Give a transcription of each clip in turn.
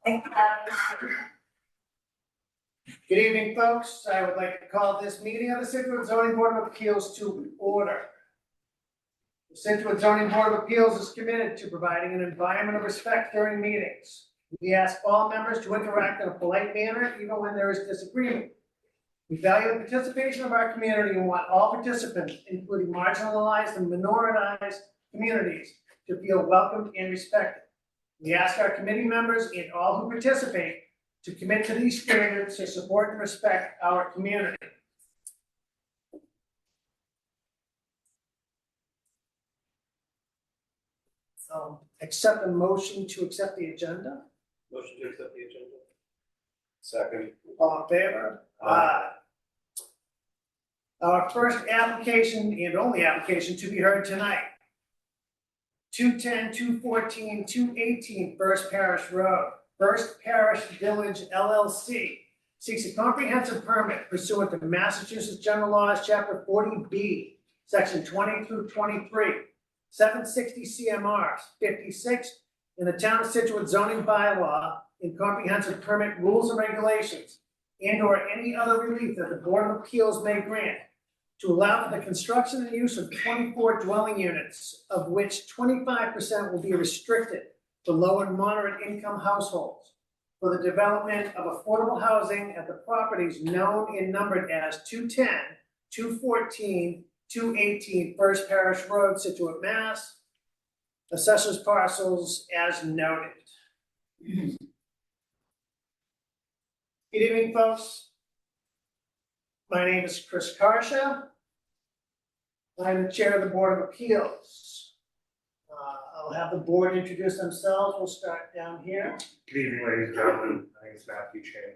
Thank you. Good evening, folks. I would like to call this meeting of the Scituate Zoning Board of Appeals to order. The Scituate Zoning Board of Appeals is committed to providing an environment of respect during meetings. We ask all members to interact in a polite manner, even when there is disagreement. We value the participation of our community and want all participants, including marginalized and minoritized communities, to feel welcomed and respected. We ask our committee members and all who participate to commit to these standards to support and respect our community. Accept a motion to accept the agenda. Motion to accept the agenda. Second. All in favor? Aye. Our first application and only application to be heard tonight. 210, 214, 218 First Parish Road. First Parish Village LLC seeks a comprehensive permit pursuant to Massachusetts General Laws, Chapter 40B, Section 20 through 23, 760 CMR 56, in the Town of Scituate zoning bylaw in comprehensive permit rules and regulations, and/or any other relief that the Board of Appeals may grant, to allow for the construction and use of 24 dwelling units, of which 25% will be restricted to low and moderate income households, for the development of affordable housing at the properties known and numbered as 210, 214, 218 First Parish Road, Scituate, Mass. Assessors parcels as noted. Good evening, folks. My name is Chris Karsha. I'm the chair of the Board of Appeals. I'll have the board introduce themselves. We'll start down here. Good evening, ladies and gentlemen. My name is Matthew Chan.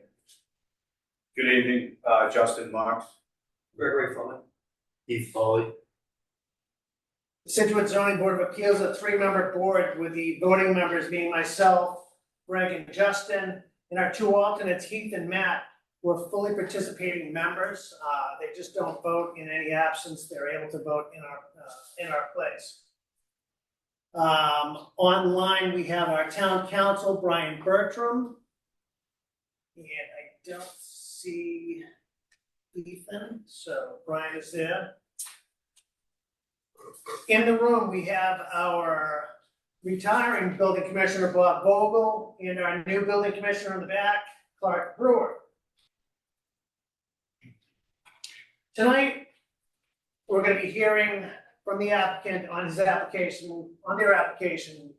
Good evening, Justin Marks. Gregory Fleming. Heath Foley. The Scituate Zoning Board of Appeals is a three-member board, with the voting members being myself, Greg, and Justin, and our two alternates, Heath and Matt, who are fully participating members. They just don't vote in any absence. They're able to vote in our place. Online, we have our town council, Brian Bertram, and I don't see Ethan, so Brian is there. In the room, we have our retiring building commissioner, Bob Vogel, and our new building commissioner in the back, Clark Brewer. Tonight, we're going to be hearing from the applicant on their application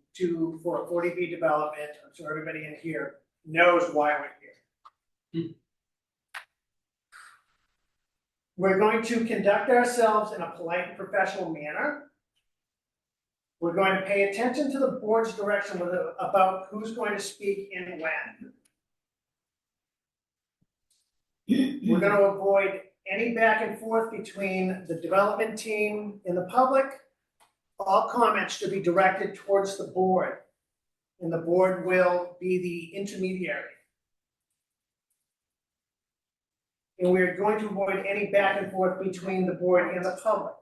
for a 40B development. I'm sure everybody in here knows why we're here. We're going to conduct ourselves in a polite and professional manner. We're going to pay attention to the board's direction about who's going to speak and when. We're going to avoid any back and forth between the development team and the public. All comments should be directed towards the board, and the board will be the intermediary. And we're going to avoid any back and forth between the board and the public.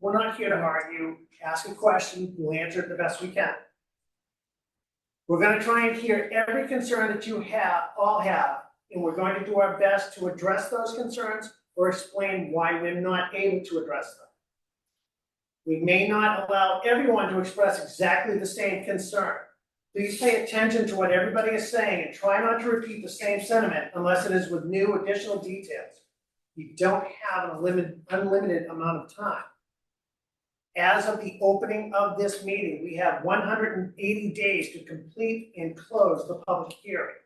We're not here to argue. Ask a question, we'll answer it the best we can. We're going to try and hear every concern that you all have, and we're going to do our best to address those concerns or explain why we're not able to address them. We may not allow everyone to express exactly the same concern. Please pay attention to what everybody is saying and try not to repeat the same sentiment unless it is with new additional details. You don't have an unlimited amount of time. As of the opening of this meeting, we have 180 days to complete and close the public hearing.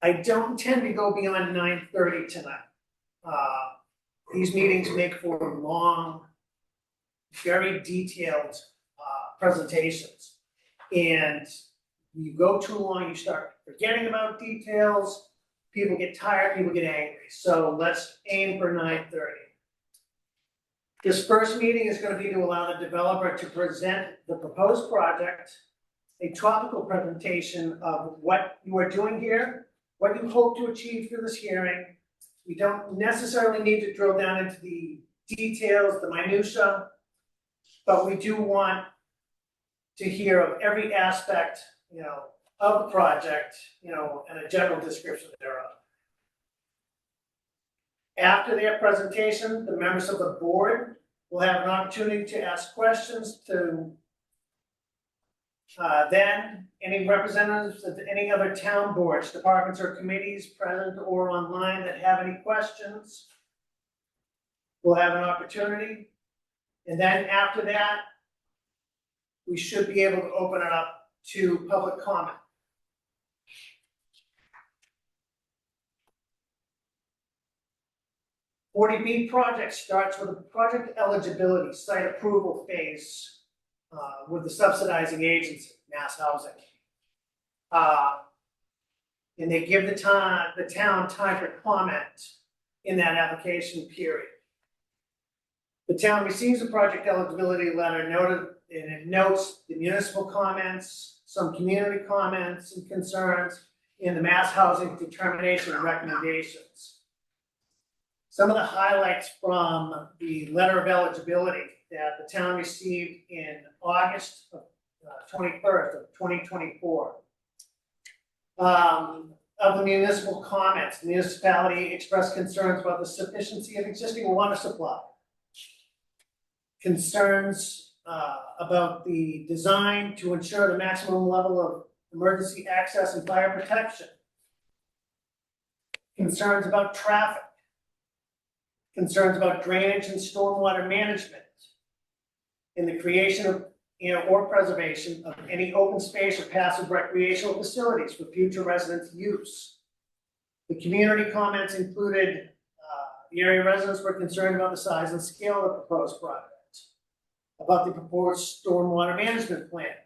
I don't intend to go beyond 9:30 tonight. These meetings make for long, very detailed presentations. And you go too long, you start forgetting about details, people get tired, people get angry. So let's aim for 9:30. This first meeting is going to be to allow the developer to present the proposed project, a topical presentation of what you are doing here, what you hope to achieve through this hearing. We don't necessarily need to drill down into the details, the minutia, but we do want to hear of every aspect, of the project, and a general description thereof. After their presentation, the members of the board will have an opportunity to ask questions to then any representatives of any other town boards, departments, or committees present or online that have any questions will have an opportunity. And then after that, we should be able to open it up to public comment. (40B) project starts with a project eligibility site approval phase with the subsidizing agency, Mass Housing. And they give the town time for comment in that application period. The town receives a project eligibility letter and it notes the municipal comments, some community comments and concerns, and the Mass Housing determination and recommendations. Some of the highlights from the letter of eligibility that the town received in August of 21st of 2024. Of the municipal comments, the municipality expressed concerns about the sufficiency of existing water supply. Concerns about the design to ensure the maximum level of emergency access and fire protection. Concerns about traffic. Concerns about drainage and stormwater management. In the creation of or preservation of any open space or passive recreational facilities for future residents' use. The community comments included the area residents were concerned about the size and scale of the proposed project, about the proposed stormwater management plan,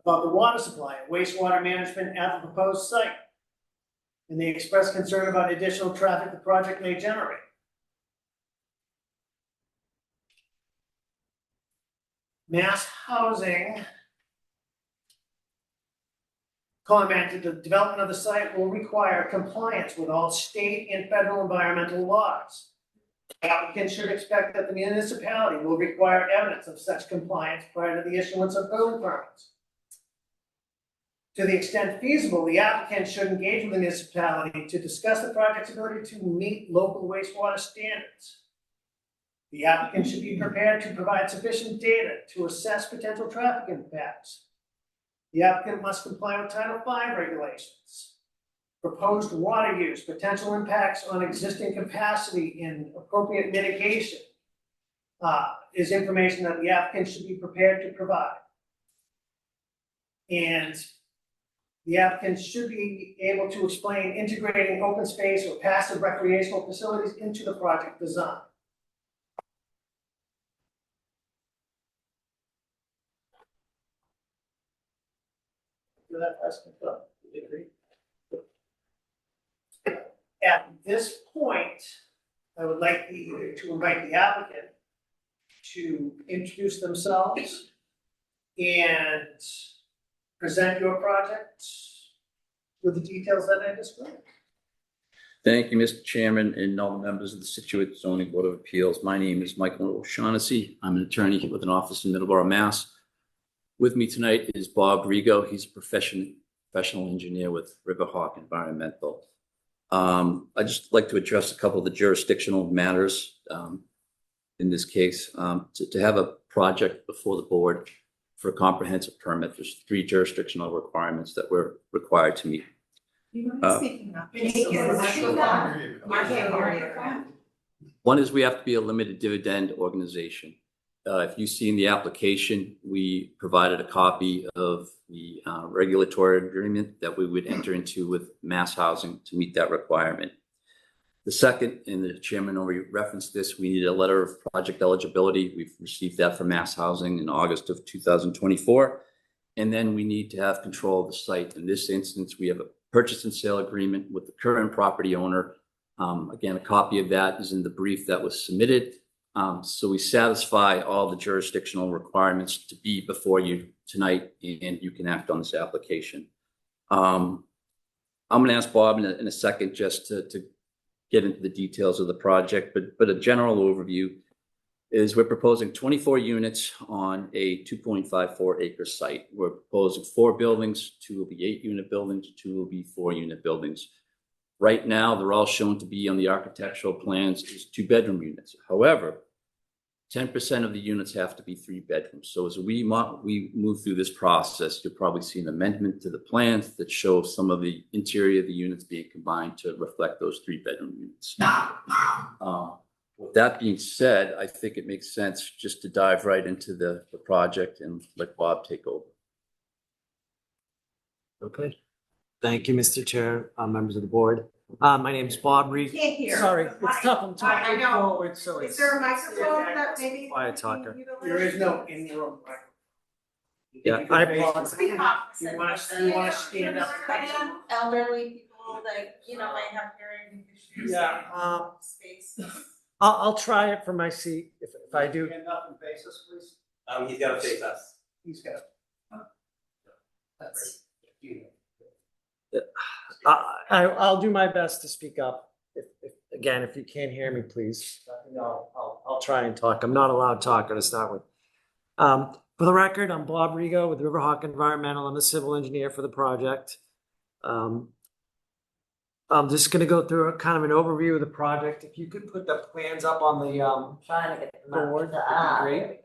about the water supply and wastewater management at the proposed site, and they expressed concern about additional traffic the project may generate. Mass Housing commented the development of the site will require compliance with all state and federal environmental laws. Applicants should expect that the municipality will require evidence of such compliance prior to the issuance of building permits. To the extent feasible, the applicant should engage with the municipality to discuss the project's ability to meet local wastewater standards. The applicant should be prepared to provide sufficient data to assess potential traffic impacts. The applicant must comply with Title V regulations. Proposed water use, potential impacts on existing capacity, and appropriate mitigation is information that the applicant should be prepared to provide. And the applicant should be able to explain integrating open space or passive recreational facilities into the project design. At this point, I would like to invite the applicant to introduce themselves and present your project with the details that I described. Thank you, Mr. Chairman, and all members of the Scituate Zoning Board of Appeals. My name is Michael O'Shaughnessy. I'm an attorney with an office in Middleborough, Mass. With me tonight is Bob Rigo. He's a professional engineer with Riverhawk Environmental. I'd just like to address a couple of the jurisdictional matters in this case. To have a project before the board for a comprehensive permit, there's 3 jurisdictional requirements that we're required to meet. One is we have to be a limited dividend organization. If you see in the application, we provided a copy of the regulatory agreement that we would enter into with Mass Housing to meet that requirement. The second, and the chairman already referenced this, we need a letter of project eligibility. We've received that from Mass Housing in August of 2024. And then we need to have control of the site. In this instance, we have a purchase and sale agreement with the current property owner. Again, a copy of that is in the brief that was submitted. So we satisfy all the jurisdictional requirements to be before you tonight, and you can act on this application. I'm going to ask Bob in a second just to get into the details of the project, but a general overview. is we're proposing 24 units on a 2.54 acre site. We're proposing 4 buildings, 2 will be 8-unit buildings, 2 will be 4-unit buildings. Right now, they're all shown to be on the architectural plans as 2-bedroom units. However, 10% of the units have to be 3 bedrooms. So as we move through this process, you'll probably see an amendment to the plans that show some of the interior of the units being combined to reflect those 3-bedroom units. With that being said, I think it makes sense just to dive right into the project and let Bob take over. Okay. Thank you, Mr. Chair, members of the board. My name is Bob Reed. Can't hear. Sorry, it's tough. I'm I talking know. forward, so Is it's. there a microphone that maybe? Quiet talker. There is no in-room microphone. Yeah, I apologize. Speak opposite. You wanna stand up? Elderly people that, might have hearing issues. Yeah, Space. I'll try it from my seat if I do. Stand up and face us, please. He's gotta face us. He's got. I'll do my best to speak up. If you can't hear me, please, I'll try and talk. I'm not a loud talker to start with. For the record, I'm Bob Rigo with Riverhawk Environmental. I'm the civil engineer for the project. I'm just going to go through a kind of an overview of the project. If you could put the plans up on the Trying to get them up. board, that'd be great.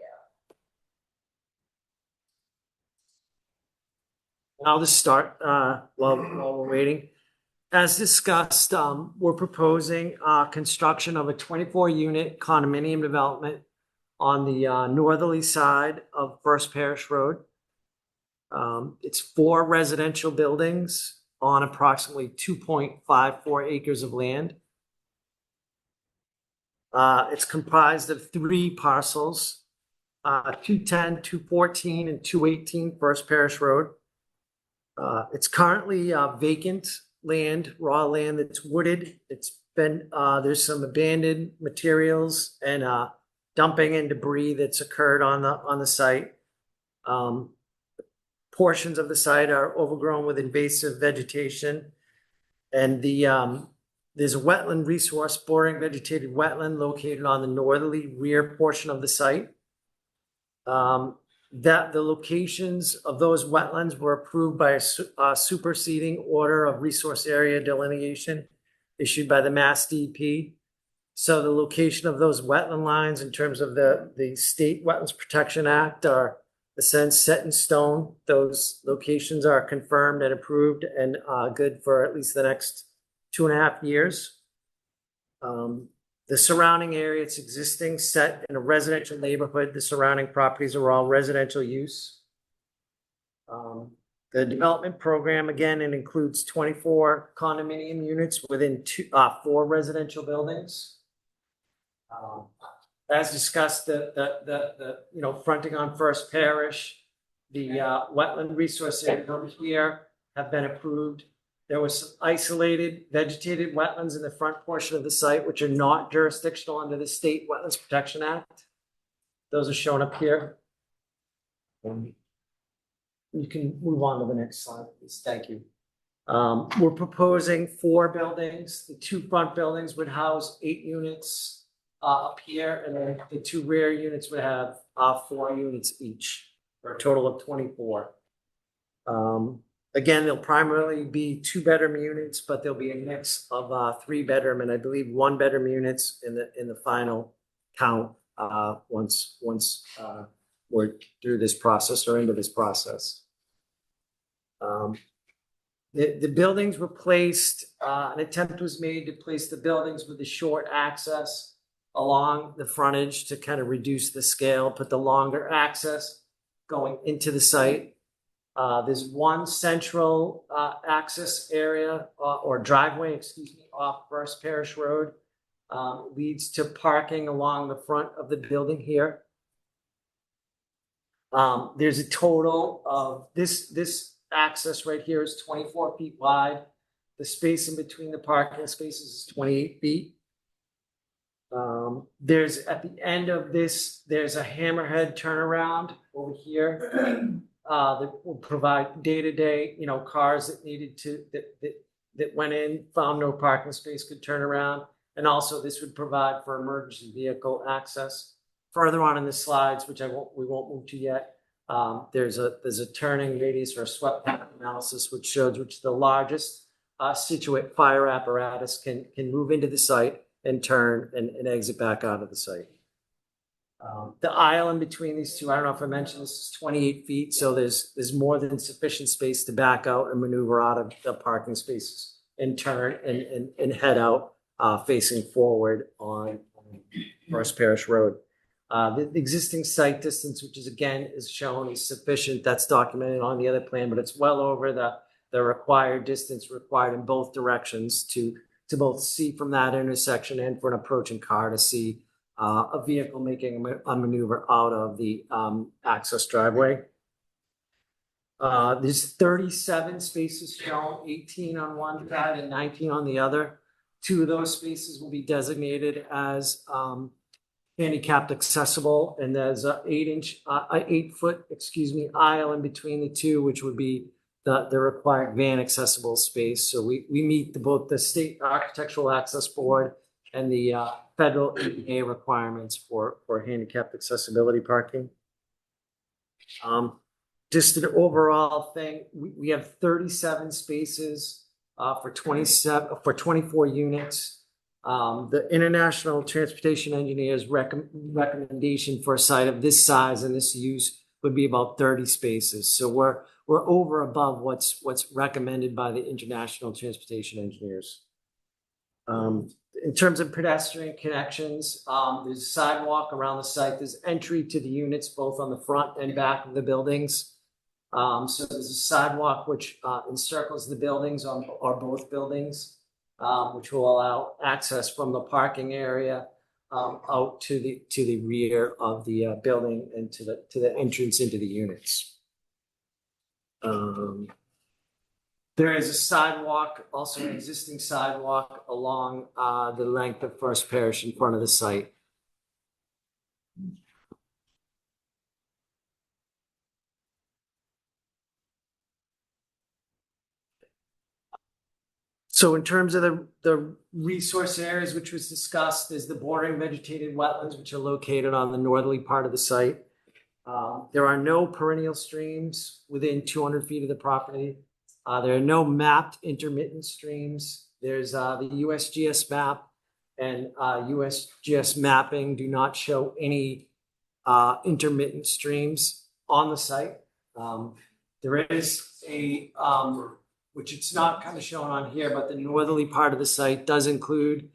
I'll just start while we're waiting. As discussed, we're proposing construction of a 24-unit condominium development on the northerly side of First Parish Road. It's 4 residential buildings on approximately 2.54 acres of land. It's comprised of 3 parcels, 210, 214, and 218 First Parish Road. It's currently vacant land, raw land that's wooded. It's been, there's some abandoned materials and dumping and debris that's occurred on the site. Portions of the site are overgrown with invasive vegetation. And there's a wetland resource, boring vegetated wetland located on the northerly rear portion of the site. That the locations of those wetlands were approved by a superseding order of resource area delineation issued by the Mass DEP. So the location of those wetland lines in terms of the State Wetlands Protection Act are in a sense set in stone. Those locations are confirmed and approved and good for at least the next 2.5 years. The surrounding area, it's existing, set in a residential neighborhood. The surrounding properties are all residential use. The development program, again, it includes 24 condominium units within 4 residential buildings. As discussed, the fronting on First Parish, the wetland resource area over here have been approved. There was some isolated vegetated wetlands in the front portion of the site, which are not jurisdictional under the State Wetlands Protection Act. Those are shown up here. You can move on to the next slide, please. Thank you. We're proposing 4 buildings. The 2 front buildings would house 8 units up here, and then the 2 rear units would have 4 units each, for a total of 24. Again, they'll primarily be 2-bedroom units, but there'll be a mix of 3-bedroom and I believe 1-bedroom units in the final count once we're through this process or into this process. The buildings were placed. An attempt was made to place the buildings with the short access along the frontage to kind of reduce the scale, put the longer access going into the site. There's one central access area or driveway, off First Parish Road. Leads to parking along the front of the building here. There's a total of this access right here is 24 feet wide. The space in between the parking spaces is 28 feet. There's at the end of this, there's a hammerhead turnaround over here. That will provide day-to-day, cars that needed to, that went in, found no parking space, could turn around. And also this would provide for emergency vehicle access. further on in the slides, which we won't move to yet, there's a turning radius or a swept path analysis, which shows which the largest Scituate fire apparatus can move into the site and turn and exit back out of the site. The aisle in between these two, I don't know if I mentioned this, is 28 feet, so there's more than sufficient space to back out and maneuver out of the parking spaces and turn and head out facing forward on First Parish Road. The existing site distance, which is again is shown, is sufficient. That's documented on the other plan, but it's well over the required distance required in both directions to both see from that intersection and for an approaching car to see a vehicle making a maneuver out of the access driveway. There's 37 spaces shown, 18 on one side and 19 on the other. 2 of those spaces will be designated as handicapped accessible, and there's a 8-foot aisle in between the two, which would be the required van accessible space. So we meet both the state architectural access board and the federal ADA requirements for handicapped accessibility parking. Just an overall thing, we have 37 spaces for 24 units. The International Transportation Engineer's recommendation for a site of this size and this use would be about 30 spaces. So we're over above what's recommended by the International Transportation Engineers. In terms of pedestrian connections, there's a sidewalk around the site. There's entry to the units both on the front and back of the buildings. So there's a sidewalk which encircles the buildings or both buildings, which will allow access from the parking area out to the rear of the building and to the entrance into the units. There is a sidewalk, also an existing sidewalk along the length of First Parish in front of the site. So in terms of the resource areas which was discussed, is the bordering vegetated wetlands, which are located on the northerly part of the site. There are no perennial streams within 200 feet of the property. There are no mapped intermittent streams. There's the USGS map, and USGS mapping do not show any intermittent streams on the site. There is a which it's not kind of shown on here, but the northerly part of the site does include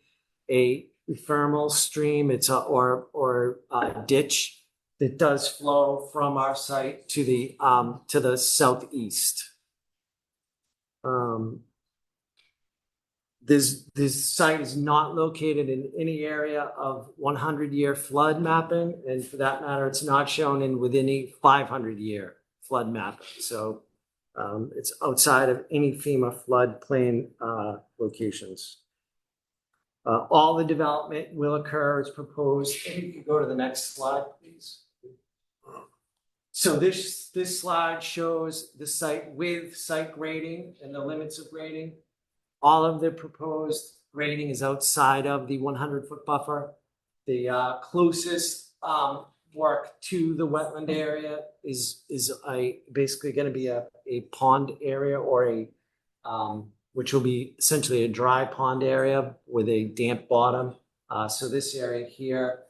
a ephemeral stream. It's a ditch that does flow from our site to the southeast. This site is not located in any area of 100-year flood mapping, and for that matter, it's not shown within a 500-year flood mapping. So it's outside of any FEMA floodplain locations. All the development will occur as proposed. If you could go to the next slide, please. So this slide shows the site with site grading and the limits of grading. All of the proposed grading is outside of the 100-foot buffer. The closest work to the wetland area is basically going to be a pond area or which will be essentially a dry pond area with a damp bottom. So this area here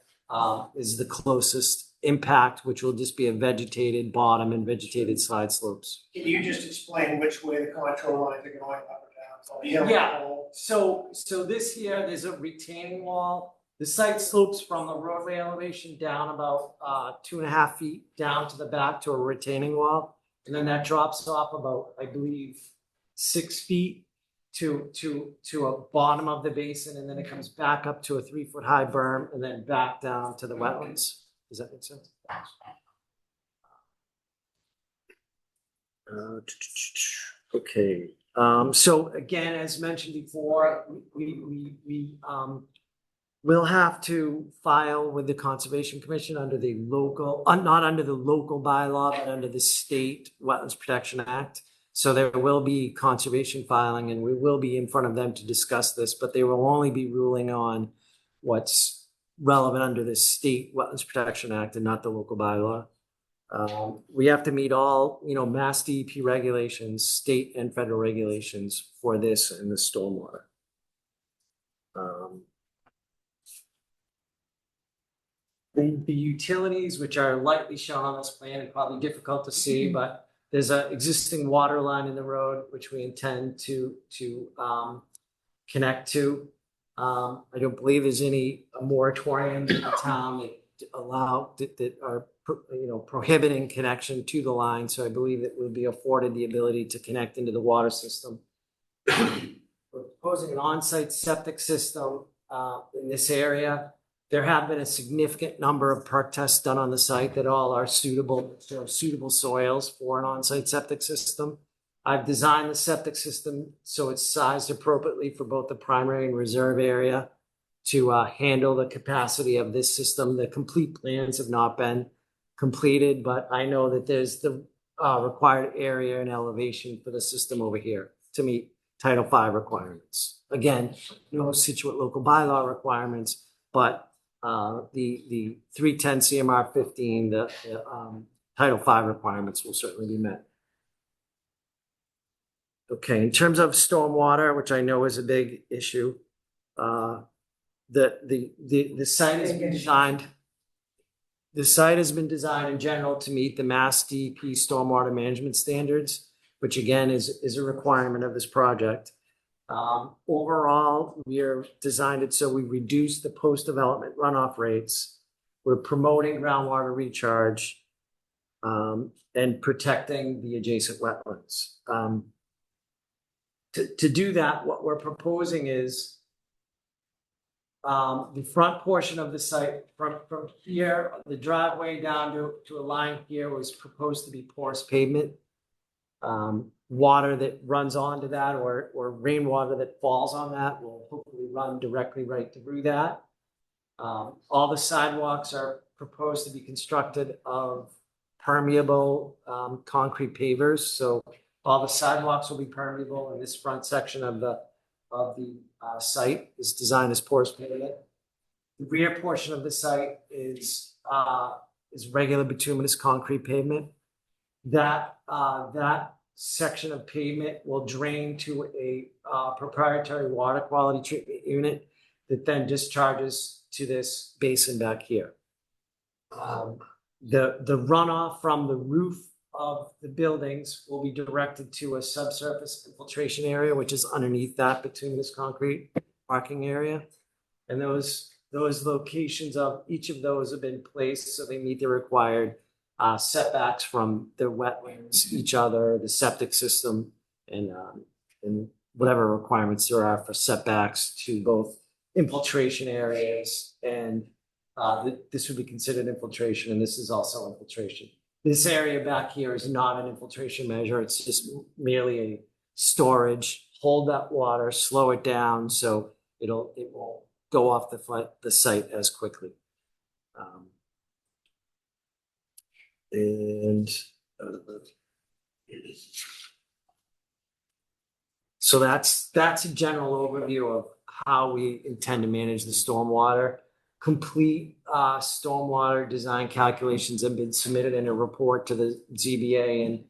is the closest impact, which will just be a vegetated bottom and vegetated side slopes. Can you just explain which way the contour lines are going up or down? Yeah. So this here, there's a retaining wall. The site slopes from the roadway elevation down about 2.5 feet down to the back to a retaining wall. And then that drops off about, I believe, 6 feet to a bottom of the basin. And then it comes back up to a 3-foot high berm and then back down to the wetlands. Does that make sense? Okay. So again, as mentioned before, we we'll have to file with the Conservation Commission under the local, not under the local bylaw, but under the State Wetlands Protection Act. So there will be conservation filing, and we will be in front of them to discuss this, but they will only be ruling on what's relevant under the State Wetlands Protection Act and not the local bylaw. We have to meet all, Mass DEP regulations, state and federal regulations for this and the stormwater. The utilities, which are lightly shown on this plan, are probably difficult to see, but there's an existing water line in the road, which we intend to connect to. I don't believe there's any moratoriums in the town that are prohibiting connection to the line. So I believe it would be afforded the ability to connect into the water system. We're proposing an on-site septic system in this area. There have been a significant number of perk tests done on the site that all are suitable soils for an on-site septic system. I've designed the septic system so it's sized appropriately for both the primary and reserve area to handle the capacity of this system. The complete plans have not been completed, but I know that there's the required area and elevation for the system over here to meet Title V requirements. Again, no Scituate local bylaw requirements, but the 310 CMR 15, the Title V requirements will certainly be met. Okay, in terms of stormwater, which I know is a big issue, the site has been designed. The site has been designed in general to meet the Mass DEP stormwater management standards, which again is a requirement of this project. Overall, we are designed it so we reduce the post-development runoff rates. We're promoting groundwater recharge and protecting the adjacent wetlands. To do that, what we're proposing is the front portion of the site from here, the driveway down to a line here was proposed to be porous pavement. Water that runs onto that or rainwater that falls on that will hopefully run directly right through that. All the sidewalks are proposed to be constructed of permeable concrete pavers. So all the sidewalks will be permeable, and this front section of the site is designed as porous pavement. The rear portion of the site is regular bituminous concrete pavement. That section of pavement will drain to a proprietary water quality treatment unit that then discharges to this basin back here. The runoff from the roof of the buildings will be directed to a subsurface infiltration area, which is underneath that bituminous concrete parking area. And those locations of each of those have been placed so they meet the required setbacks from the wetlands, each other, the septic system, and whatever requirements there are for setbacks to both infiltration areas and this would be considered infiltration, and this is also infiltration. This area back here is not an infiltration measure. It's just merely a storage, hold that water, slow it down so it won't go off the site as quickly. So that's a general overview of how we intend to manage the stormwater. Complete stormwater design calculations have been submitted in a report to the ZBA, and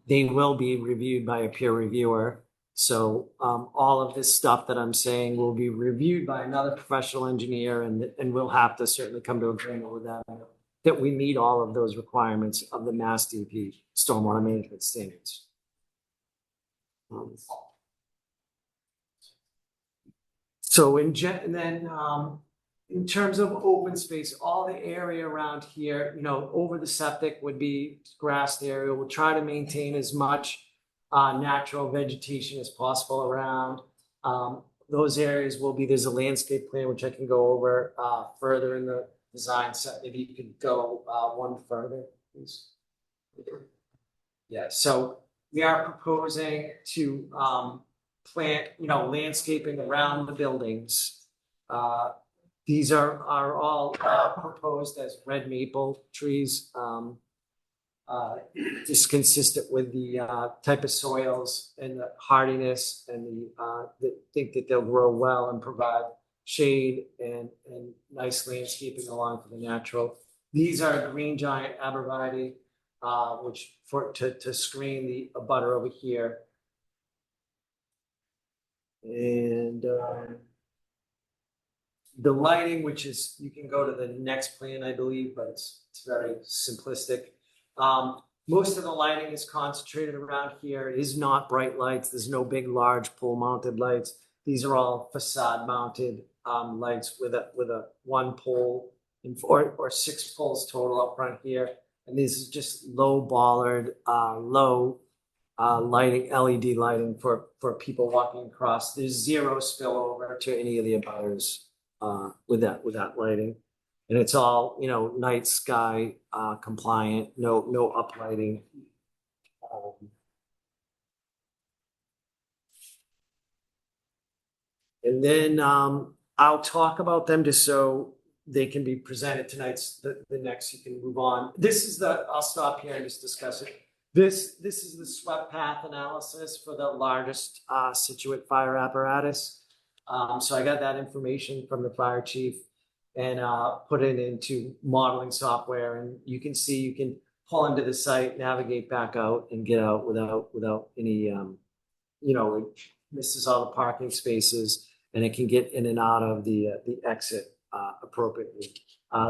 they will be reviewed by a peer reviewer. So all of this stuff that I'm saying will be reviewed by another professional engineer, and we'll have to certainly come to agreement with that we meet all of those requirements of the Mass DEP stormwater management standards. So in terms of open space, all the area around here, over the septic would be grassed area. We'll try to maintain as much natural vegetation as possible around. Those areas will be, there's a landscape plan, which I can go over further in the design set. Maybe you could go one further, please. Yeah, so we are proposing to plant, landscaping around the buildings. These are all proposed as red maple trees, just consistent with the type of soils and the hardiness and the think that they'll grow well and provide shade and nice landscaping along for the natural. These are green giant arborvitae, which to screen the abutter over here. And the lighting, which is, you can go to the next plan, I believe, but it's very simplistic. Most of the lighting is concentrated around here. It is not bright lights. There's no big, large pole mounted lights. These are all facade mounted lights with a one pole or 6 poles total up front here. And this is just low bollard, low lighting, LED lighting for people walking across. There's zero spillover to any of the abutters with that lighting. And it's all, night sky compliant, no uplighting. And then I'll talk about them just so they can be presented tonight's the next, you can move on. I'll stop here and just discuss it. This is the swept path analysis for the largest Scituate fire apparatus. So I got that information from the fire chief and put it into modeling software. And you can see, you can pull into the site, navigate back out and get out without any, it misses all the parking spaces and it can get in and out of the exit appropriately.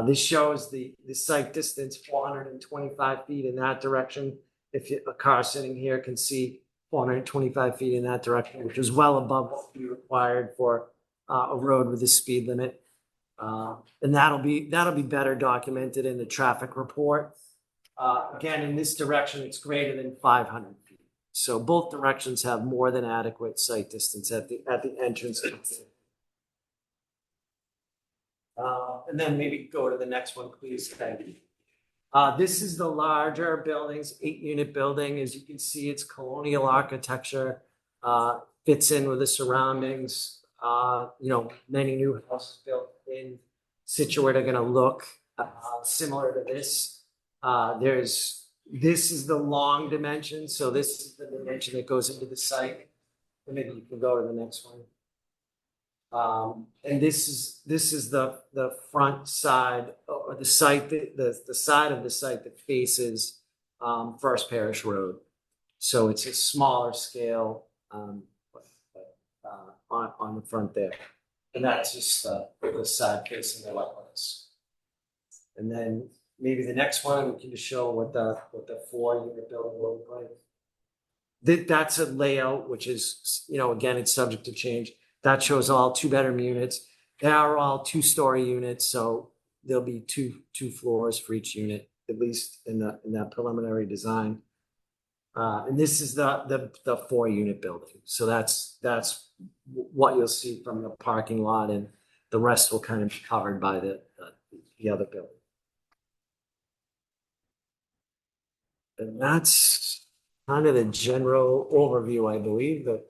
This shows the site distance, 425 feet in that direction. If a car sitting here can see 425 feet in that direction, which is well above what would be required for a road with a speed limit. And that'll be better documented in the traffic report. Again, in this direction, it's greater than 500 feet. So both directions have more than adequate site distance at the entrance. And then maybe go to the next one, please. Thank you. This is the larger buildings, 8-unit building. As you can see, it's colonial architecture, fits in with the surroundings. Many new houses built in Scituate are going to look similar to this. This is the long dimension. So this is the dimension that goes into the site. And maybe you can go to the next one. And this is the front side or the site, the side of the site that faces First Parish Road. So it's a smaller scale on the front there. And that's just the side facing the wetlands. And then maybe the next one, we can just show what the 4-unit building will look like. That's a layout, which is, again, it's subject to change. That shows all 2-bedroom units. They are all 2-story units, so there'll be two floors for each unit, at least in that preliminary design. And this is the 4-unit building. So that's what you'll see from the parking lot, and the rest will kind of be covered by the other building. And that's kind of the general overview, I believe. That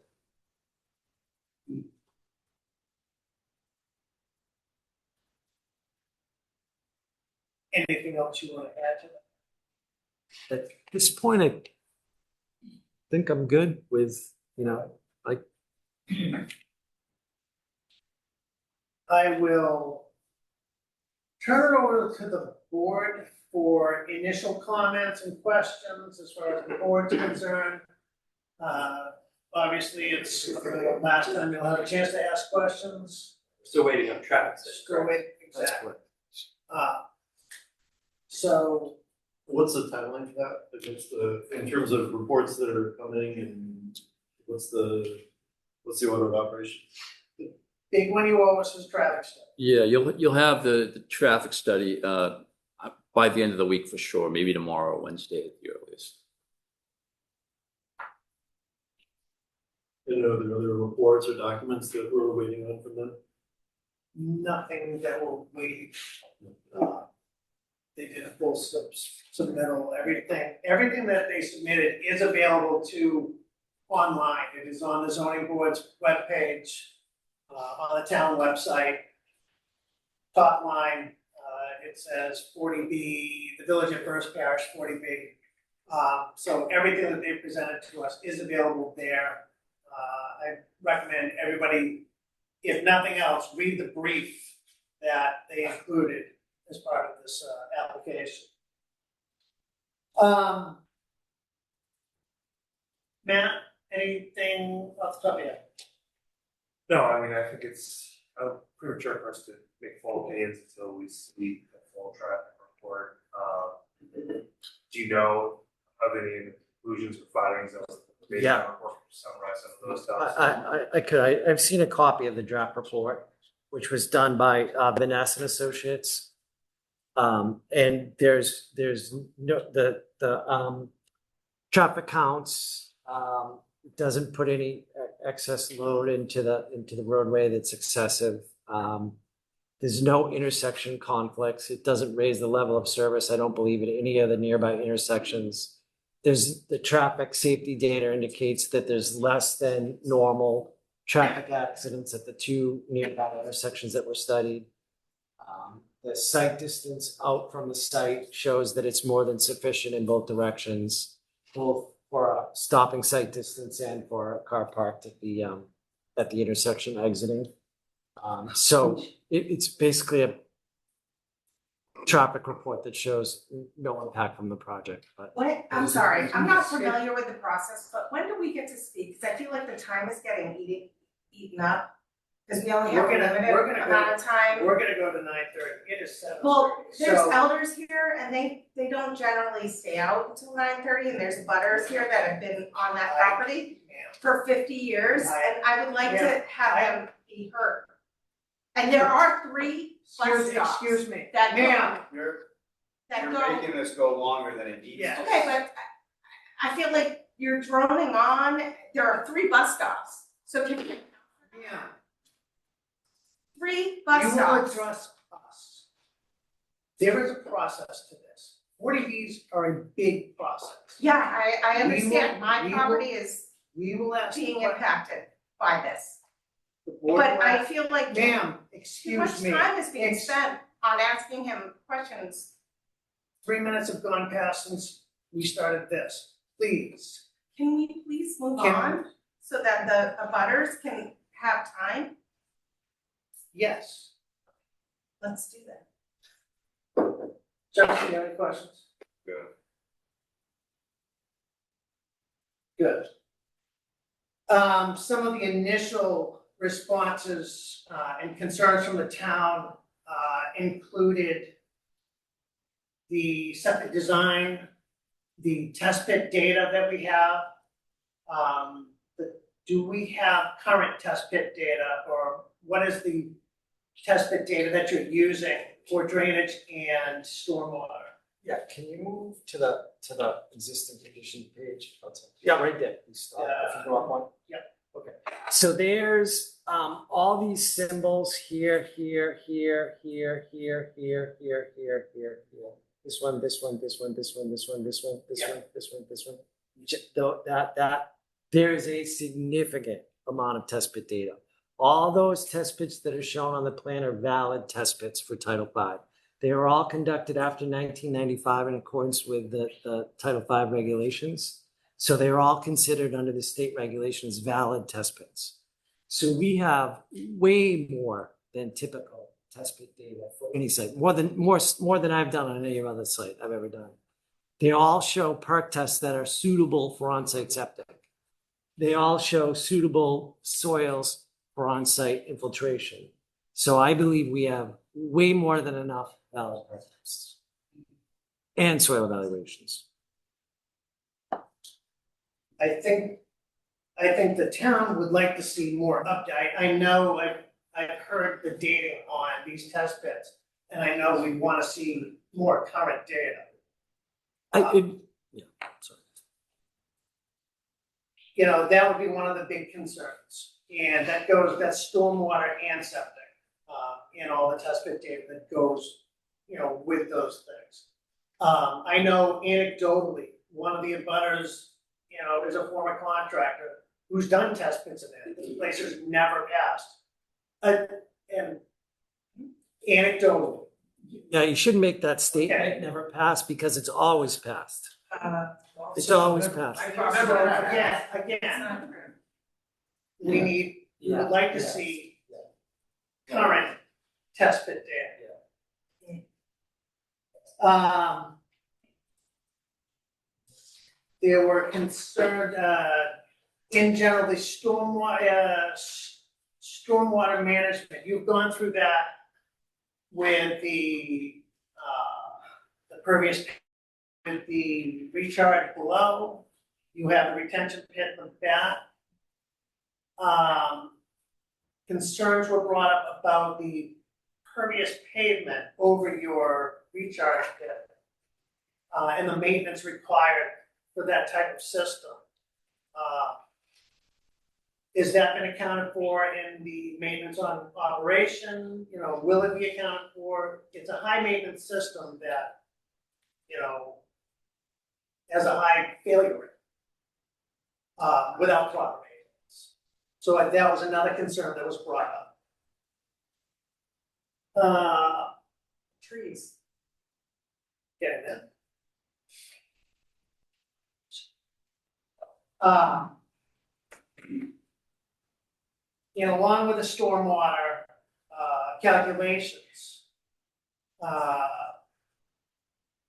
Anything else you want to add to that? at this point, I think I'm good with, I will turn it over to the board for initial comments and questions as far as the board's concerned. Obviously, it's the last time you'll have a chance to ask questions. Still waiting on traffic. Still waiting, exactly. So What's the timeline for that? In terms of reports that are coming, and what's the order of operation? big one you owe us is traffic study. Yeah, you'll have the traffic study by the end of the week for sure, maybe tomorrow or Wednesday at the earliest. And are there other reports or documents that we're waiting on from them? Nothing that will wait. They did a full submittal, everything that they submitted is available to online. It is on the zoning board's webpage, on the town website. Top line, it says 40B, the Village of First Parish 40B. So everything that they presented to us is available there. I recommend everybody if nothing else, read the brief that they included as part of this, application. Matt, anything off the top of your head? No, I mean, I think it's premature for us to make full opinions until we see the full traffic report. Do you know of any of the conclusions or findings of the base Yeah. report, summarize some of those stuff? I could, I've seen a copy of the draft report, which was done by Vanessa and Associates. And there's no, the traffic counts, doesn't put any excess load into the roadway that's excessive. There's no intersection conflicts. It doesn't raise the level of service, I don't believe, at any of the nearby intersections. There's the traffic safety data indicates that there's less than normal traffic accidents at the two nearby intersections that were studied. The site distance out from the site shows that it's more than sufficient in both directions, both for a stopping site distance and for a car parked at the intersection exiting. So it's basically a traffic report that shows no impact from the project, but. What, I'm sorry, I'm not familiar with the process, but when do we get to speak? Because I feel like the time is getting eaten up. Because we only have a We're gonna limited go- amount of time. We're gonna go to 9:30, it is 7:30. Well, there's So- elders here and they don't generally stay out until 9:30, and there's butters here that have been on that property Ma'am, for 50 years, and I would like to have I- them be heard. And there are 3 bus stops Excuse me, that ma'am, that You're go. making this go longer than it needs to. Yeah. Okay, but I feel like you're droning on. There are 3 bus stops. So can you, ma'am, 3 bus you will stops? address us. There is a process to this. 40Bs are a big process. Yeah, I We understand. will- My we property is We will ask you being what impacted by this. the board But will I ask. feel like Ma'am, too much excuse me, time is being Ex- spent on asking him questions. 3 minutes have gone past since we started this, please. Can we please move Can- on so that the abutters can have time? Yes. Let's do that. Justin, you have any questions? Good. Good. Some of the initial responses and concerns from the town included the septic design, the test pit data that we have. Do we have current test pit data, or what is the test pit data that you're using for drainage and stormwater? Yeah, can you move to the existing condition page? Yeah, right there. Please stop. If you go up one. Yep. Okay, so there's all these symbols here. This one. There is a significant amount of test pit data. All those test pits that are shown on the plan are valid test pits for Title V. They were all conducted after 1995 in accordance with the Title V regulations. So they are all considered under the state regulations valid test pits. So we have way more than typical test pit data for any site, more than I've done on any other site I've ever done. They all show perk tests that are suitable for on-site septic. They all show suitable soils for on-site infiltration. So I believe we have way more than enough valid perk tests and soil evaluations. I think the town would like to see more update. I know I've heard the dating on these test pits, and I know we want to see more current data. Sorry. You know, that would be one of the big concerns, and that's stormwater and septic, and all the test pit data that goes, with those things. I know anecdotally, one of the abutters, is a former contractor who's done test pits in it, the place has never passed. And anecdotally, Yeah, you shouldn't make that statement, Okay. never passed, because it's always passed. It's always passed. so again, we would like to see current test pit data. There were concerned, in general, the stormwater management. You've gone through that with the pervious, with the recharge below. You have the retention pit in the back. Concerns were brought up about the pervious pavement over your recharge pit, and the maintenance required for that type of system. Is that been accounted for in the maintenance on operation? You know, will it be accounted for? It's a high maintenance system that, you know, has a high failure rate, without proper maintenance. So that was another concern that was brought up. Trees. Getting there. You know, along with the stormwater calculations,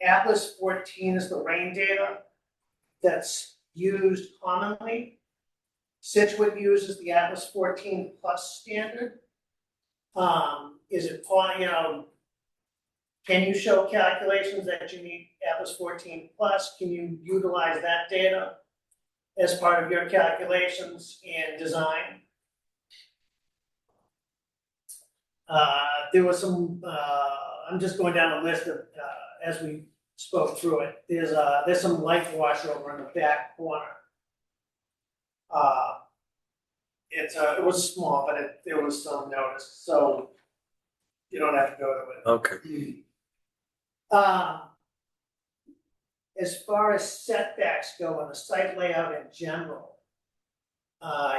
Atlas 14 is the rain data that's used commonly. Scituate uses the Atlas 14 plus standard. Is it, you know, can you show calculations that you need Atlas 14 plus? Can you utilize that data as part of your calculations and design? There was some, I'm just going down the list of, as we spoke through it, there's some light wash over in the back corner. It was small, but there was some notice, so you don't have to go to it. Okay. As far as setbacks go and the site layout in general,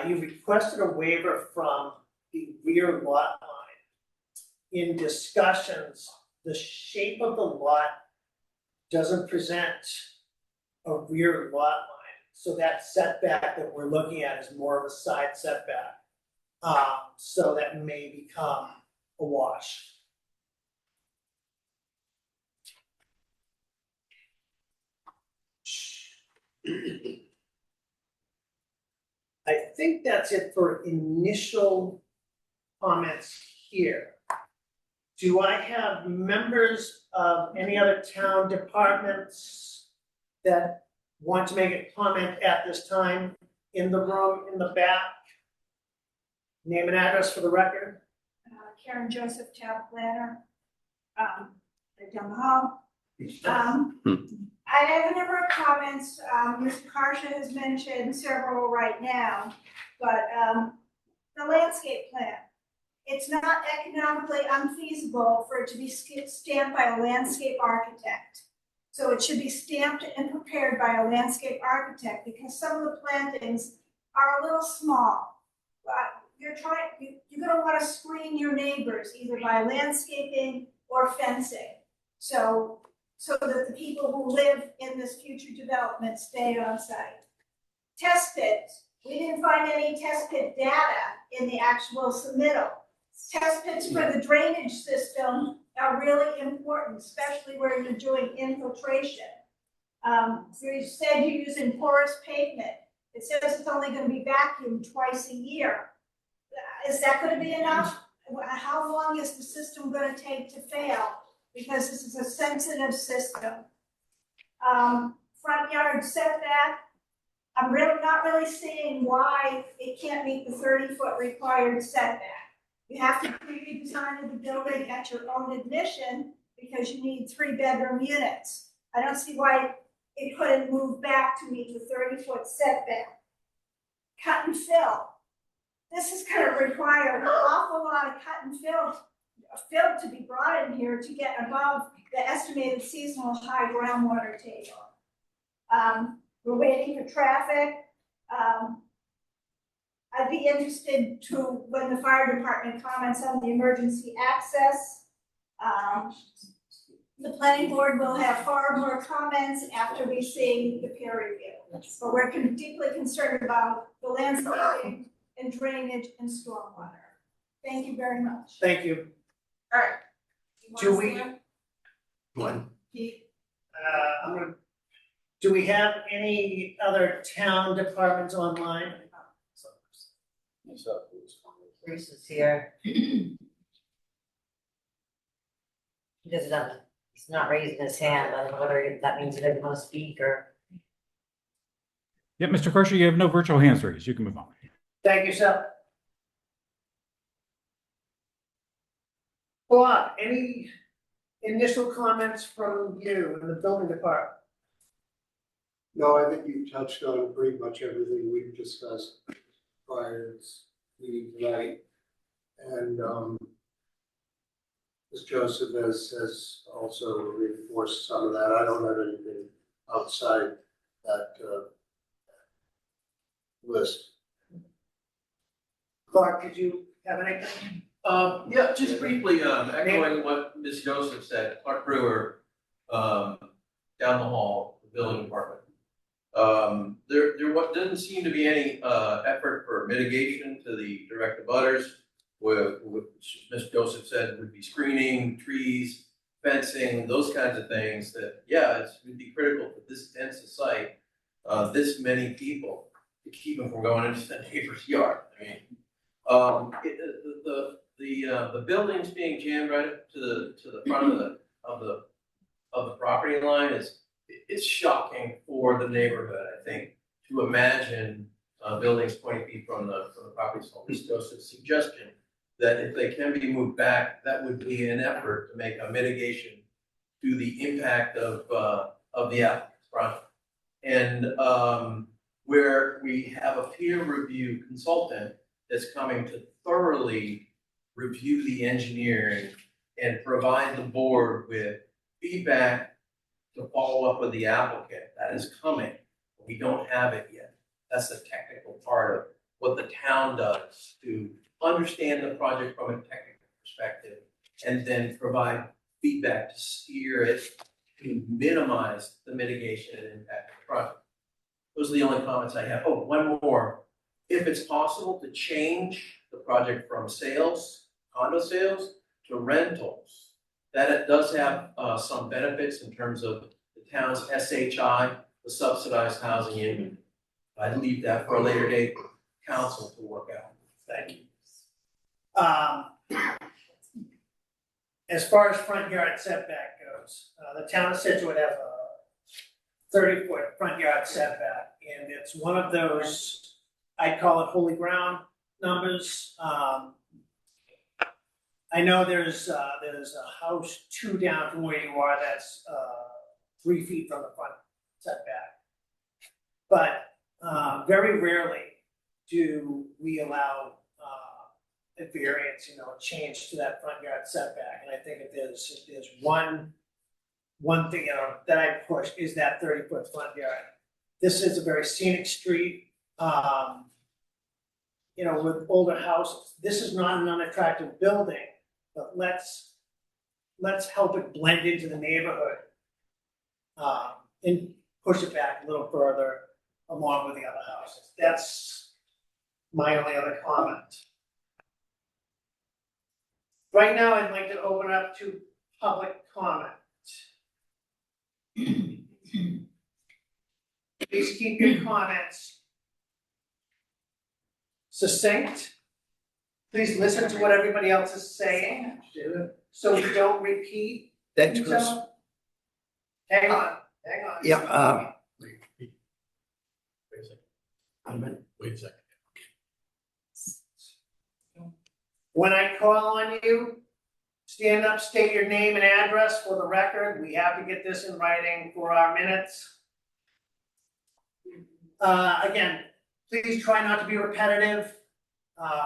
you requested a waiver from the rear lot line. In discussions, the shape of the lot doesn't present a rear lot line. So that setback that we're looking at is more of a side setback. So that may become a wash. I think that's it for initial comments here. Do I have members of any other town departments that want to make a comment at this time in the room, in the back? Name and address for the record. Karen Joseph, town planner, right down the hall. I have a number of comments. Mr. Karsha has mentioned several right now, but the landscape plan. It's not economically unfeasible for it to be stamped by a landscape architect. So it should be stamped and prepared by a landscape architect because some of the plantings are a little small. You're gonna wanna screen your neighbors either by landscaping or fencing. So that the people who live in this future development stay on site. Test pits, we didn't find any test pit data in the actual submittal. Test pits for the drainage system are really important, especially where you're doing infiltration. So you said you're using porous pavement. It says it's only gonna be vacuumed twice a year. Is that gonna be enough? How long is the system gonna take to fail? Because this is a sensitive system. Front yard setback, I'm not really seeing why it can't meet the 30-foot required setback. You have to redesign the building at your own admission because you need 3-bedroom units. I don't see why it couldn't move back to meet the 30-foot setback. Cut and fill. This is gonna require an awful lot of cut and fill to be brought in here to get above the estimated seasonal high groundwater table. We're waiting for traffic. I'd be interested to, when the fire department comments on the emergency access. The planning board will have far more comments after we see the peer review. But we're deeply concerned about the landscaping and drainage and stormwater. Thank you very much. Thank you. Alright. Do we- Pete? Do we have any other town departments online? Bruce is here. He doesn't have, he's not raising his hand, I don't know whether that means he doesn't want to speak or. Yeah, Mr. Kershaw, you have no virtual hands raised. You can move on. Thank you, Sal. Bob, any initial comments from you in the building department? No, I think you touched on pretty much everything we've discussed prior to this meeting tonight. And as Joseph has also reinforced some of that. I don't have anything outside that list. Clark, did you have anything? Yeah, just briefly, echoing what Ms. Joseph said, Clark Brewer, down the hall, the building department. There doesn't seem to be any effort for mitigation to the direct abutters, which Ms. Joseph said would be screening, trees, fencing, those kinds of things that, yeah, it would be critical for this dense a site, this many people, to keep them from going into the neighbor's yard. I mean, the buildings being jammed right up to the front of the property line is shocking for the neighborhood. I think to imagine buildings 20 feet from the property. So Ms. Joseph's suggestion that if they can be moved back, that would be an effort to make a mitigation to the impact of the applicant's project. And where we have a peer review consultant that's coming to thoroughly review the engineering and provide the board with feedback to follow up with the applicant. That is coming. We don't have it yet. That's the technical part of what the town does to understand the project from a technical perspective and then provide feedback to steer it to minimize the mitigation and impact of the project. Those are the only comments I have. Oh, one more. If it's possible to change the project from sales, condo sales, to rentals, that it does have some benefits in terms of the town's SHI, the subsidized housing unit. I'd leave that for a later date for council to work out. Thank you. As far as front yard setback goes, the town of Scituate has a 30-foot front yard setback, and it's one of those, I call it holy ground numbers. I know there's a house 2 down from where you are that's 3 feet from the front setback. But very rarely do we allow a variance, a change to that front yard setback. And I think if there's one thing, that I push is that 30-foot front yard. This is a very scenic street. With older houses, this is not an unattractive building, but let's help it blend into the neighborhood. And push it back a little further along with the other houses. That's my only other comment. Right now, I'd like to open up to public comment. Please keep your comments succinct. Please listen to what everybody else is saying, so we don't repeat. Thanks, Chris. Hang on. Yeah, Wait a second. When I call on you, stand up, state your name and address for the record. We have to get this in writing for our minutes. Again, please try not to be repetitive.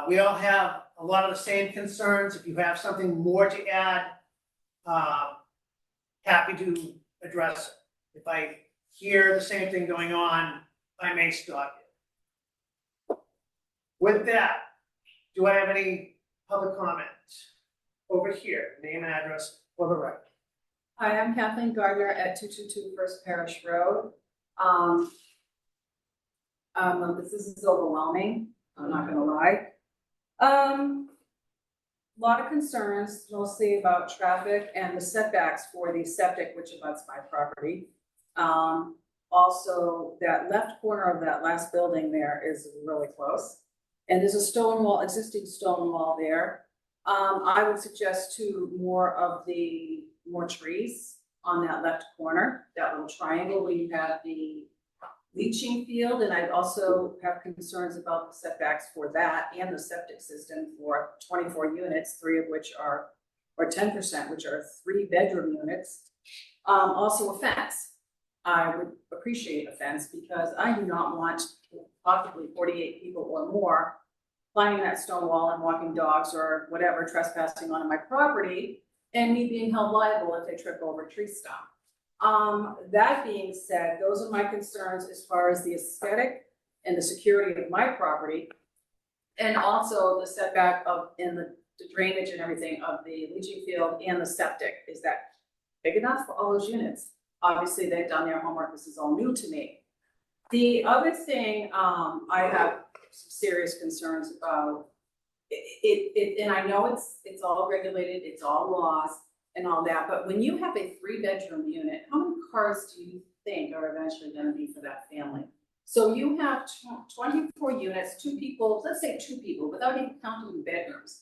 We all have a lot of the same concerns. If you have something more to add, happy to address it. If I hear the same thing going on, I may stop you. With that, do I have any public comments? Over here, name and address for the record. Hi, I'm Kathleen Gardner at 222 First Parish Road. This is overwhelming, I'm not gonna lie. lot of concerns, mostly about traffic and the setbacks for the septic, which abuts my property. Also, that left corner of that last building there is really close. And there's a stone wall, existing stone wall there. I would suggest too, more trees on that left corner, that little triangle where you have the leaching field. And I'd also have concerns about the setbacks for that and the septic system for 24 units, 3 of which are, or 10%, which are 3-bedroom units. Also a fence. I would appreciate a fence because I do not want possibly 48 people or more climbing that stone wall and walking dogs or whatever, trespassing onto my property, and me being held liable if they trip over a tree stump. That being said, those are my concerns as far as the aesthetic and the security of my property, and also the setback of, in the drainage and everything of the leaching field and the septic. Is that big enough for all those units? Obviously, they've done their homework. This is all new to me. The other thing, I have some serious concerns about and I know it's all regulated, it's all laws and all that, but when you have a 3-bedroom unit, how many cars do you think are eventually gonna be for that family? So you have 24 units, 2 people, let's say 2 people, without even counting the bedrooms.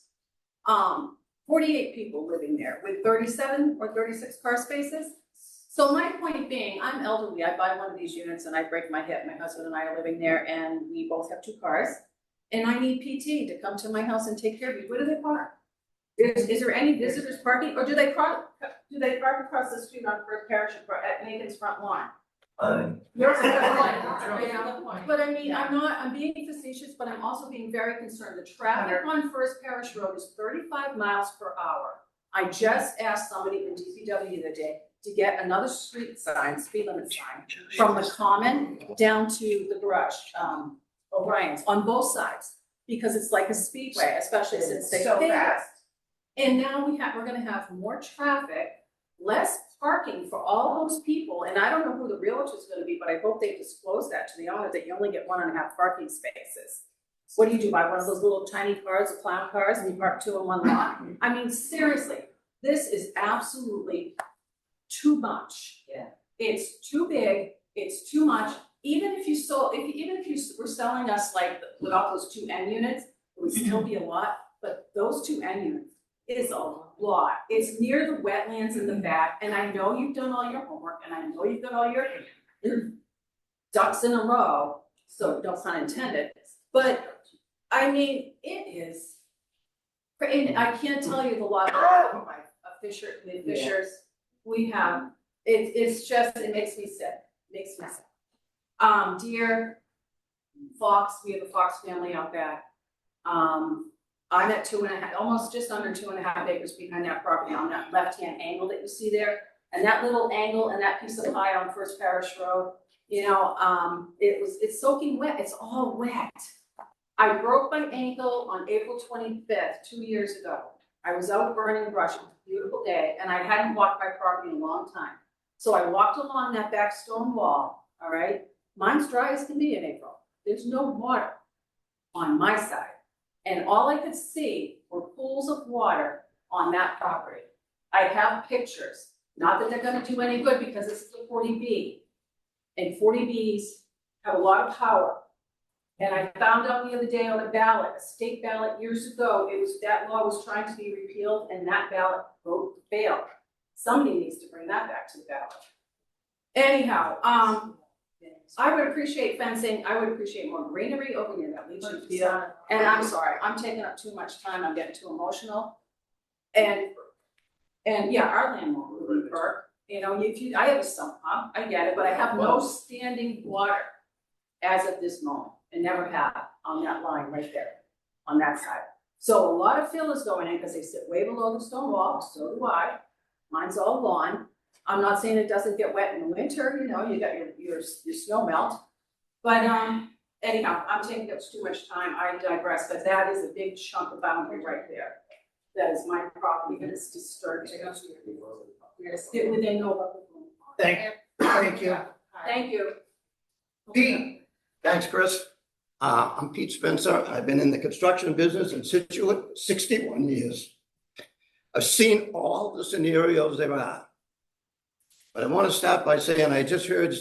48 people living there with 37 or 36 car spaces. So my point being, I'm elderly, I buy one of these units and I break my hip. My husband and I are living there and we both have 2 cars. And I need PT to come to my house and take care of me. Where do they park? Is there any visitors parking, or do they park across the street on First Parish at Nathan's front lawn? But I mean, I'm being facetious, but I'm also being very concerned. The traffic on First Parish Road is 35 miles per hour. I just asked somebody in DPW the other day to get another street sign, speed limit sign, from the common down to the garage, O'Brien's, on both sides, because it's like a speedway, especially since they So paved it. fast. And now we're gonna have more traffic, less parking for all those people, and I don't know who the realtor is gonna be, but I hope they disclose that to the owner, that you only get 1.5 parking spaces. What do? Buy one of those little tiny cars, the clown cars, and you park 2 in one lot? I mean, seriously, this is absolutely too much. Yeah. It's too big, it's too much. Even if you were selling us like without those 2 N units, it would still be a lot, but those 2 N units is a lot. It's near the wetlands in the back, and I know you've done all your homework, and I know you've got all your ducks in a row, so no pun intended, but I mean, it is, and I can't tell you the lot of Fishers we have, it's just, it makes me sick, Deer, fox, we have a fox family out back. I'm at 2.5, almost just under 2.5 acres behind that property on that left-hand angle that you see there. And that little angle and that piece of pie on First Parish Road, it's soaking wet, it's all wet. I broke my ankle on April 25th, 2 years ago. I was out burning brush, it was a beautiful day, and I hadn't walked my property in a long time. So I walked along that back stone wall, all right? Mine's dry as can be in April. There's no water on my side. And all I could see were pools of water on that property. I have pictures, not that they're gonna do any good because this is a 40B. And 40Bs have a lot of power. And I found out the other day on a ballot, a state ballot years ago, that law was trying to be repealed and that ballot vote failed. Somebody needs to bring that back to the ballot. Anyhow, I would appreciate fencing, I would appreciate more greenery over near that leaching field. And I'm sorry, I'm taking up too much time, I'm getting too emotional. And yeah, our land won't really perk. I have a sump pump, I get it, but I have no standing water as of this moment, and never have on that line right there, on that side. So a lot of fill is going in because they sit way below the stone wall, so do I. Mine's all lawn. I'm not saying it doesn't get wet in the winter, you got your snow melt. But anyhow, I'm taking up too much time, I digress, but that is a big chunk of boundary right there. That is my property, and it's disturbing. We're gonna sit within no. Thank you. Thank you. Pete. Thanks, Chris. I'm Pete Spencer. I've been in the construction business in Scituate 61 years. I've seen all the scenarios there are. But I want to start by saying I just heard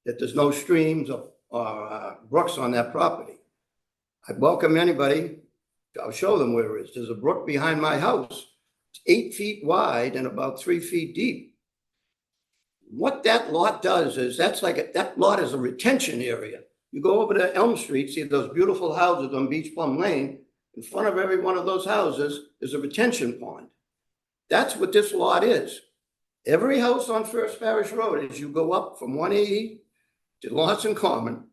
that there's no streams or brooks on that property. I welcome anybody. I'll show them where it is. There's a brook behind my house. It's 8 feet wide and about 3 feet deep. What that lot does is that lot is a retention area. You go over to Elm Street, see those beautiful houses on Beach Plum Lane. In front of every one of those houses is a retention pond. That's what this lot is. Every house on First Parish Road, as you go up from 180 to Lawson Common,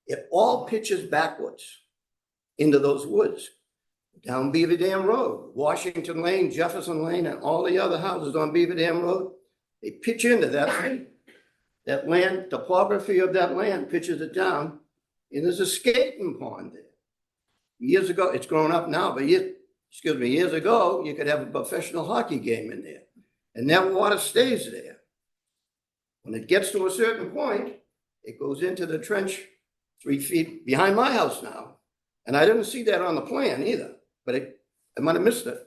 it all pitches backwards into those woods. Down Beaver Dam Road, Washington Lane, Jefferson Lane, and all the other houses on Beaver Dam Road, they pitch into that land, topography of that land pitches it down, and there's a skating pond there. Years ago, it's grown up now, but years ago, you could have a professional hockey game in there, and that water stays there. When it gets to a certain point, it goes into the trench 3 feet behind my house now. And I didn't see that on the plan either, but I might have missed it.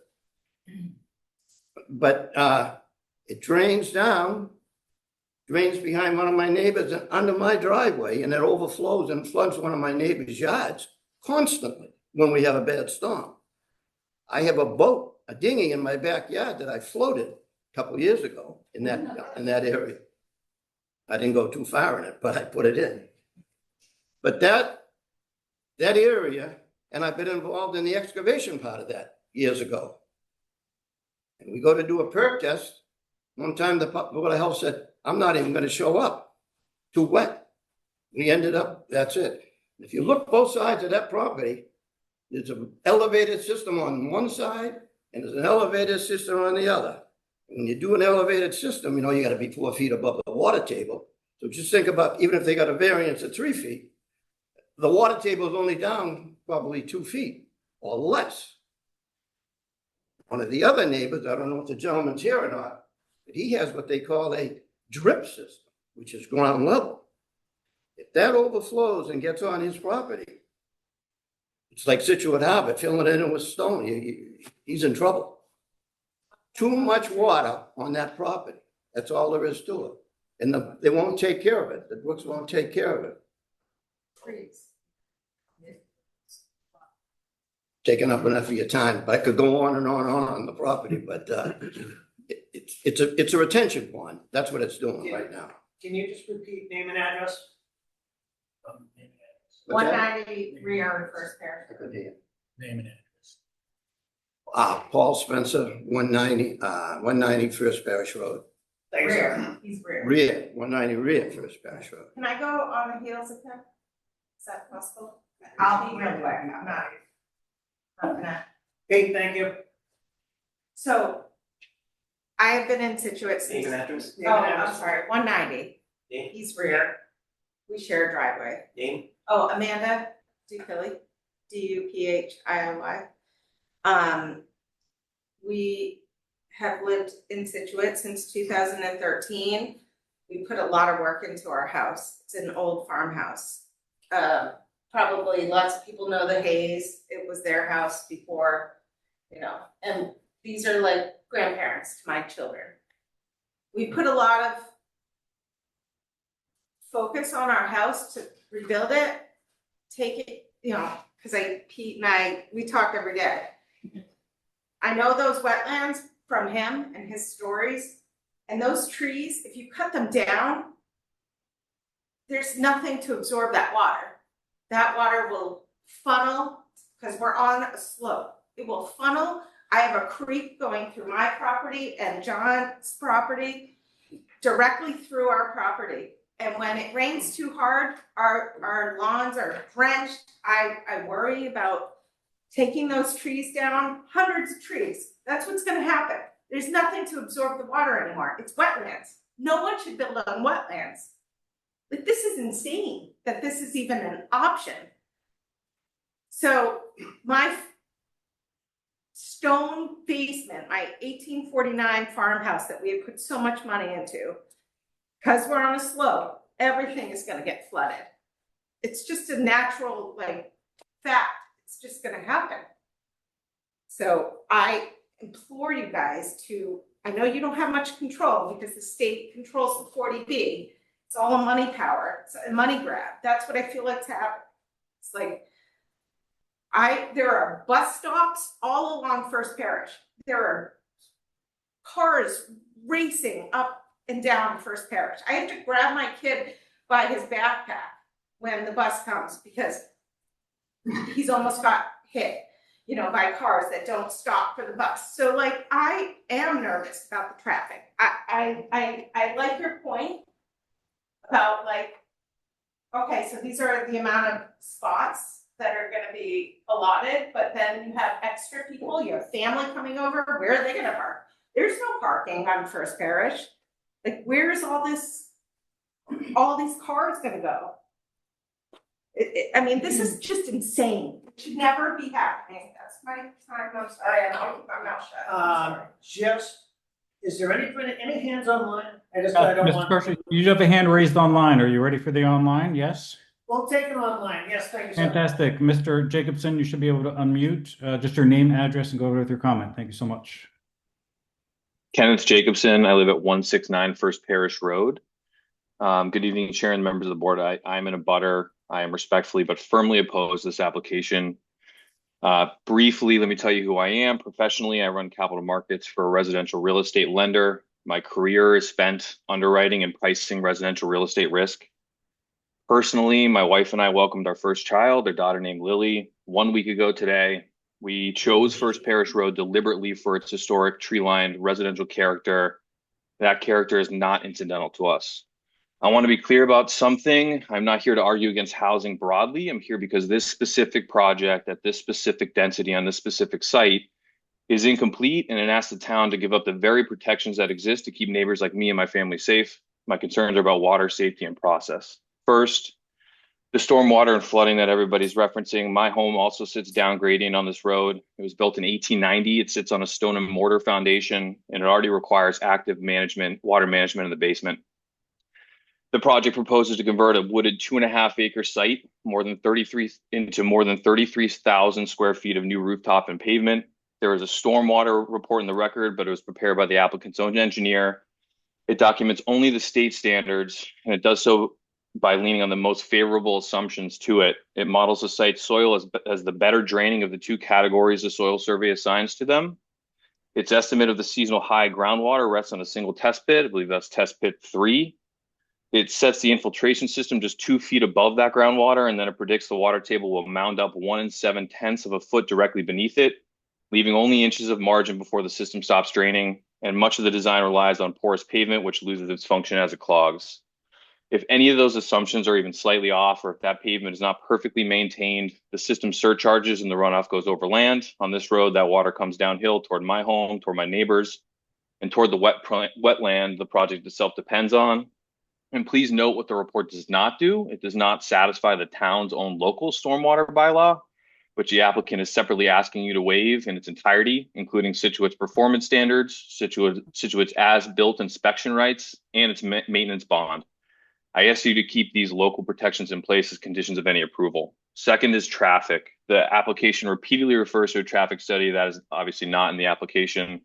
But it drains down, drains behind one of my neighbors and under my driveway, and it overflows and floods one of my neighbor's yards constantly when we have a bad storm. I have a boat, a dinghy in my backyard that I floated a couple of years ago in that area. I didn't go too far in it, but I put it in. But that area, and I've been involved in the excavation part of that years ago. And we go to do a perk test. One time the Board of Health said, I'm not even going to show up. Too wet. We ended up, that's it. If you look both sides of that property, there's an elevated system on one side and there's an elevated system on the other. When you do an elevated system, you got to be 4 feet above the water table. So just think about, even if they got a variance of 3 feet, the water table is only down probably 2 feet or less. One of the other neighbors, I don't know if the gentleman's here or not, but he has what they call a drip system, which is ground level. If that overflows and gets on his property, it's like Scituate Harbor, filling it in with stone. He's in trouble. Too much water on that property. That's all there is to it. And they won't take care of it. The Brooks won't take care of it. Trees. Taking up enough of your time, but I could go on and on and on the property, but it's a retention pond. That's what it's doing right now. Can you just repeat name and address? 190 rear First Parish. I could hear. Name and address. Paul Spencer, 190 First Parish Road. Thanks, sir. Rear, he's rear. Rear, 190 rear First Parish Road. Can I go on the heels of him? Is that possible? I'll be real quick, I'm not gonna. Hey, thank you. So, I have been in Scituate since. Name and address? Name Oh, and I'm address. sorry, 190, Name? he's rear. We share a driveway. Name? Oh, Amanda Duphilly, Duphioi. We have lived in Scituate since 2013. We put a lot of work into our house. It's an old farmhouse. Probably lots of people know the Hayes. It was their house before, and these are like grandparents to my children. We put a lot of focus on our house to rebuild it, take it, because Pete and we talk every day. I know those wetlands from him and his stories, and those trees, if you cut them down, there's nothing to absorb that water. That water will funnel, because we're on a slope. It will funnel. I have a creek going through my property and John's property, directly through our property. And when it rains too hard, our lawns are drenched. I worry about taking those trees down, hundreds of trees. That's what's gonna happen. There's nothing to absorb the water anymore. It's wetlands. No one should build on wetlands. Like, this is insane that this is even an option. So my stone basement, my 1849 farmhouse that we had put so much money into, because we're on a slope, everything is gonna get flooded. It's just a natural, fact. It's just gonna happen. So I implore you guys to, I know you don't have much control because the state controls the 40B. It's all a money power, it's a money grab. That's what I feel like's happening. It's like, there are bus stops all along First Parish. There are cars racing up and down First Parish. I have to grab my kid by his backpack when the bus comes because he's almost got hit, by cars that don't stop for the bus. So like, I am nervous about the traffic. I like your point about like, okay, so these are the amount of spots that are gonna be allotted, but then you have extra people, you have family coming over, where are they gonna park? There's no parking on First Parish. Like, where's all these cars gonna go? I mean, this is just insane. It should never be happening. That's my time. I'm sorry, I'm not shut. I'm sorry. Is there any hands online? I don't Mr. want. Carson, you do have a hand raised online. Are you ready for the online? Yes? We'll take it online. Yes, thank you, sir. Fantastic. Mr. Jacobson, you should be able to unmute, just your name, address, and go over with your comment. Thank you so much. Kenneth Jacobson. I live at 169 First Parish Road. Good evening, Chair and members of the board. I'm in a butter. I am respectfully but firmly opposed to this application. Briefly, let me tell you who I am. Professionally, I run capital markets for a residential real estate lender. My career is spent underwriting and pricing residential real estate risk. Personally, my wife and I welcomed our first child, their daughter named Lily, 1 week ago today. We chose First Parish Road deliberately for its historic tree-lined residential character. That character is not incidental to us. I want to be clear about something. I'm not here to argue against housing broadly. I'm here because this specific project at this specific density on this specific site is incomplete, and it asks the town to give up the very protections that exist to keep neighbors like me and my family safe. My concerns are about water safety and process. First, the stormwater and flooding that everybody's referencing. My home also sits down gradient on this road. It was built in 1890. It sits on a stone and mortar foundation, and it already requires active water management in the basement. The project proposes to convert a wooded 2.5-acre site into more than 33,000 square feet of new rooftop and pavement. There is a stormwater report in the record, but it was prepared by the applicant's own engineer. It documents only the state standards, and it does so by leaning on the most favorable assumptions to it. It models the site's soil as the better draining of the two categories the soil survey assigns to them. Its estimate of the seasonal high groundwater rests on a single test pit. I believe that's test pit 3. It sets the infiltration system just 2 feet above that groundwater, and then it predicts the water table will mound up 1 7/10 of a foot directly beneath it, leaving only inches of margin before the system stops draining. And much of the design relies on porous pavement, which loses its function as it clogs. If any of those assumptions are even slightly off, or if that pavement is not perfectly maintained, the system surcharges and the runoff goes over land. On this road, that water comes downhill toward my home, toward my neighbors, and toward the wetland the project itself depends on. And please note what the report does not do. It does not satisfy the town's own local stormwater bylaw, which the applicant is separately asking you to waive in its entirety, including Scituate's performance standards, Scituate's as-built inspection rights, and its maintenance bond. I ask you to keep these local protections in place as conditions of any approval. Second is traffic. The application repeatedly refers to a traffic study that is obviously not in the application.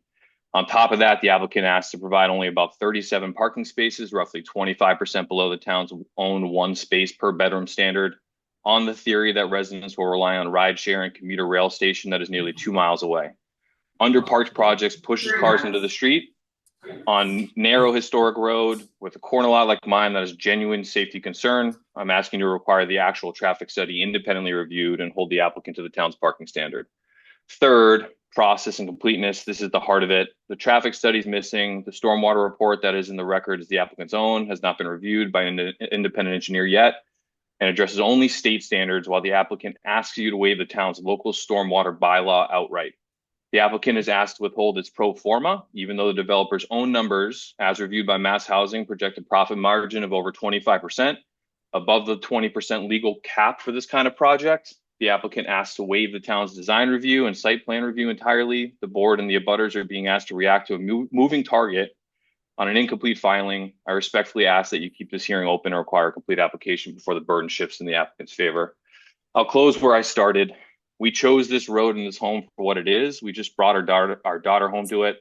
On top of that, the applicant asks to provide only about 37 parking spaces, roughly 25% below the town's own 1 space per bedroom standard, on the theory that residents will rely on rideshare and commuter rail station that is nearly 2 miles away. Underparked projects pushes cars into the street on narrow historic road with a corner lot like mine that is genuine safety concern. I'm asking to require the actual traffic study independently reviewed and hold the applicant to the town's parking standard. Third, process and completeness. This is the heart of it. The traffic study is missing. The stormwater report that is in the record is the applicant's own, has not been reviewed by an independent engineer yet, and addresses only state standards while the applicant asks you to waive the town's local stormwater bylaw outright. The applicant is asked to withhold its pro forma, even though the developer's own numbers, as reviewed by Mass Housing, project a profit margin of over 25%, above the 20% legal cap for this kind of project. The applicant asks to waive the town's design review and site plan review entirely. The board and the abutters are being asked to react to a moving target on an incomplete filing. I respectfully ask that you keep this hearing open and require a complete application before the burden shifts in the applicant's favor. I'll close where I started. We chose this road and this home for what it is. We just brought our daughter home to it.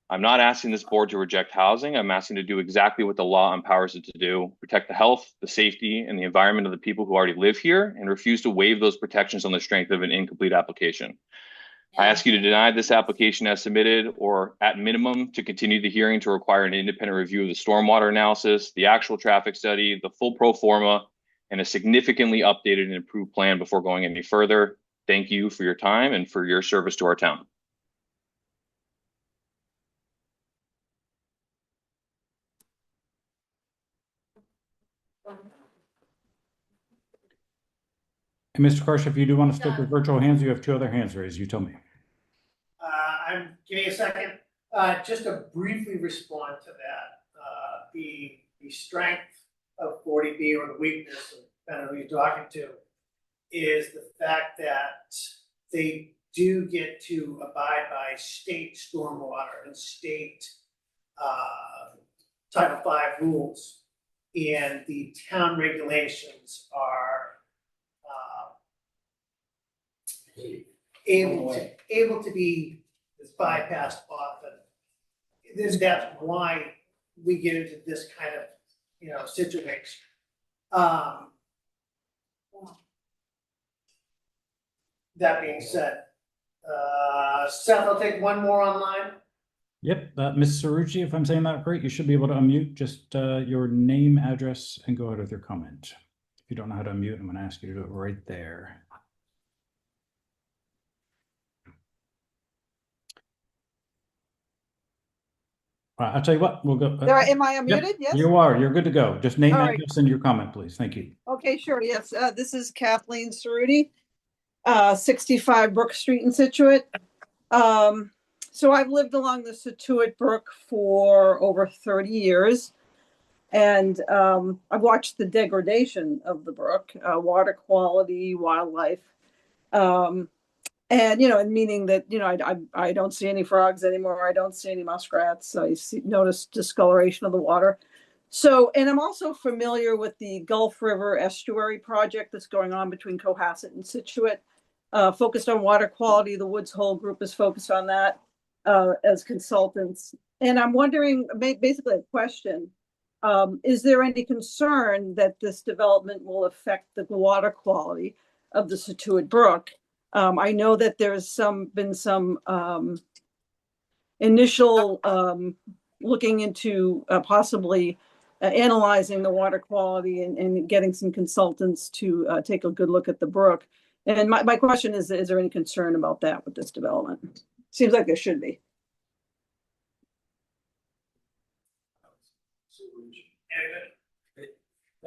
I'm not asking this board to reject housing. I'm asking to do exactly what the law empowers it to do, protect the health, the safety, and the environment of the people who already live here, and refuse to waive those protections on the strength of an incomplete application. I ask you to deny this application as submitted, or at minimum, to continue the hearing to require an independent review of the stormwater analysis, the actual traffic study, the full pro forma, and a significantly updated and improved plan before going any further. Thank you for your time and for your service to our town. And Mr. Karsh, if you do want to stick with virtual hands, you have 2 other hands raised. You tell me. Give me a second, just to briefly respond to that. The strength of 40B or the weakness, depending on who you're talking to, is the fact that they do get to abide by state stormwater and state Title V rules. And the town regulations are able to be bypassed often. That's why we get into this kind of, situation. That being said, Seth, I'll take one more online. Yep, Ms. Sarucci, if I'm saying that right, you should be able to unmute just your name, address, and go ahead with your comment. If you don't know how to unmute, I'm going to ask you to do it right there. All right, I'll tell you what, we'll go. Am I unmuted? Yep, yes? you are. You're good to go. Just name, All right. address, and your comment, please. Thank you. Okay, sure. Yes, this is Kathleen Cerruti, 65 Brook Street in Scituate. So I've lived along the Scituate Brook for over 30 years. And I've watched the degradation of the brook, water quality, wildlife. And, and meaning that, I don't see any frogs anymore. I don't see any muskrats. Notice discoloration of the water. So, and I'm also familiar with the Gulf River Estuary project that's going on between Cohasset and Scituate, focused on water quality. The Woods Hole group is focused on that as consultants. And I'm wondering, basically a question, is there any concern that this development will affect the water quality of the Scituate Brook? I know that there's been some initial looking into possibly analyzing the water quality and getting some consultants to take a good look at the brook. And my question is there any concern about that with this development? Seems like there should be.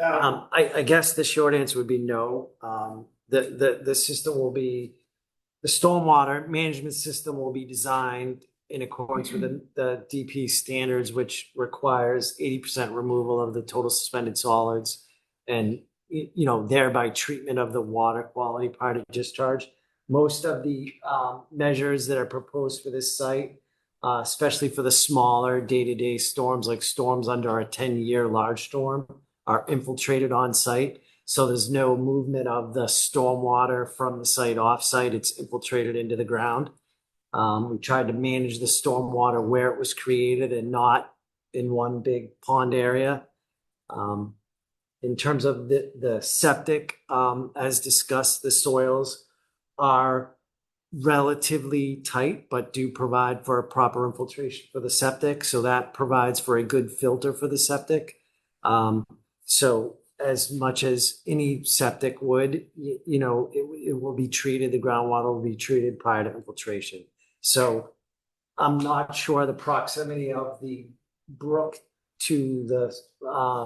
I guess the short answer would be no. The system will be, the stormwater management system will be designed in accordance with the DP standards, which requires 80% removal of the total suspended solids and, thereby treatment of the water quality part of discharge. Most of the measures that are proposed for this site, especially for the smaller day-to-day storms, like storms under a 10-year large storm, are infiltrated on site. So there's no movement of the stormwater from the site off site. It's infiltrated into the ground. We tried to manage the stormwater where it was created and not in one big pond area. In terms of the septic, as discussed, the soils are relatively tight, but do provide for a proper infiltration for the septic. So that provides for a good filter for the septic. So as much as any septic would, it will be treated, the groundwater will be treated prior to infiltration. So I'm not sure the proximity of the brook to the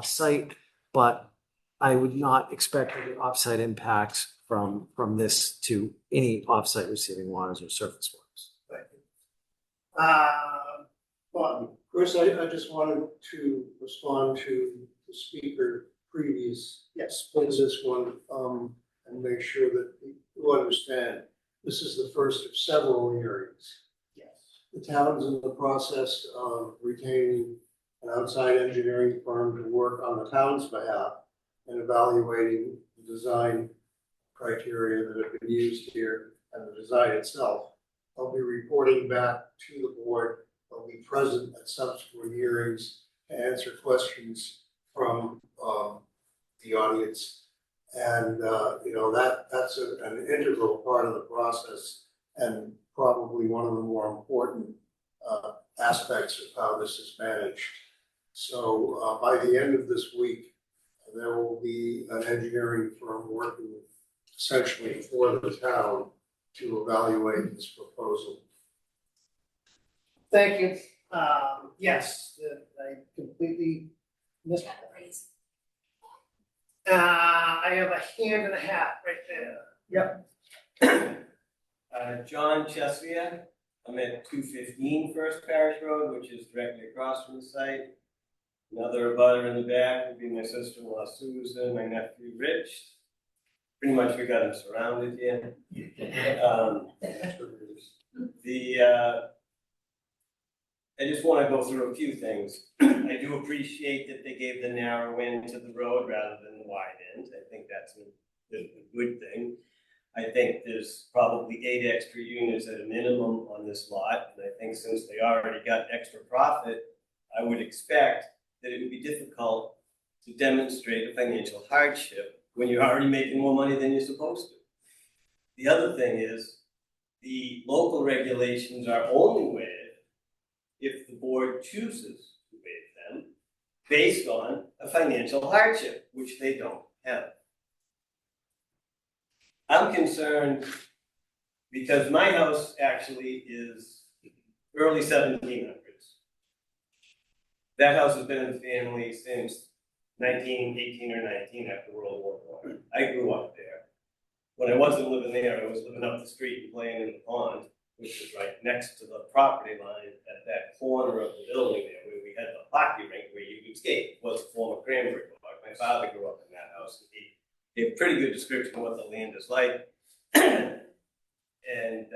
site, but I would not expect any offsite impacts from this to any offsite receiving waters or surface waters. Well, Chris, I just wanted to respond to the speaker previous. Yes. This one, and make sure that you understand, this is the first of several hearings. Yes. The town's in the process of retaining an outside engineering firm to work on the town's behalf and evaluating the design criteria that have been used here. and the design itself. I'll be reporting back to the board. I'll be present at subsequent hearings to answer questions from the audience. And, that's an integral part of the process and probably one of the more important aspects of how this is managed. So by the end of this week, there will be an engineering firm working essentially for the town to evaluate this proposal. Thank you. Yes, I completely missed. I have a hand and a hat right there. Yep. John Chesia, I'm at 215 First Parish Road, which is directly across from the site. Another abutter in the back would be my sister-in-law Susan, my nephew Rich. Pretty much we got them surrounded here. I just want to go through a few things. I do appreciate that they gave the narrow end to the road rather than the wide end. I think that's a good thing. I think there's probably 8 extra units at a minimum on this lot. And I think since they already got extra profit, I would expect that it would be difficult to demonstrate a financial hardship when you're already making more money than you're supposed to. The other thing is the local regulations are only waived if the board chooses to waive them based on a financial hardship, which they don't have. I'm concerned because my house actually is early 1700s. That house has been in the family since 1918 or 19 after World War I. I grew up there. When I wasn't living there, I was living up the street and playing in the pond, which is right next to the property line at that corner of the building there where we had the hockey rink where you could skate. It was a former cranberry bog. My father grew up in that house, and he gave a pretty good description of what the land is like. And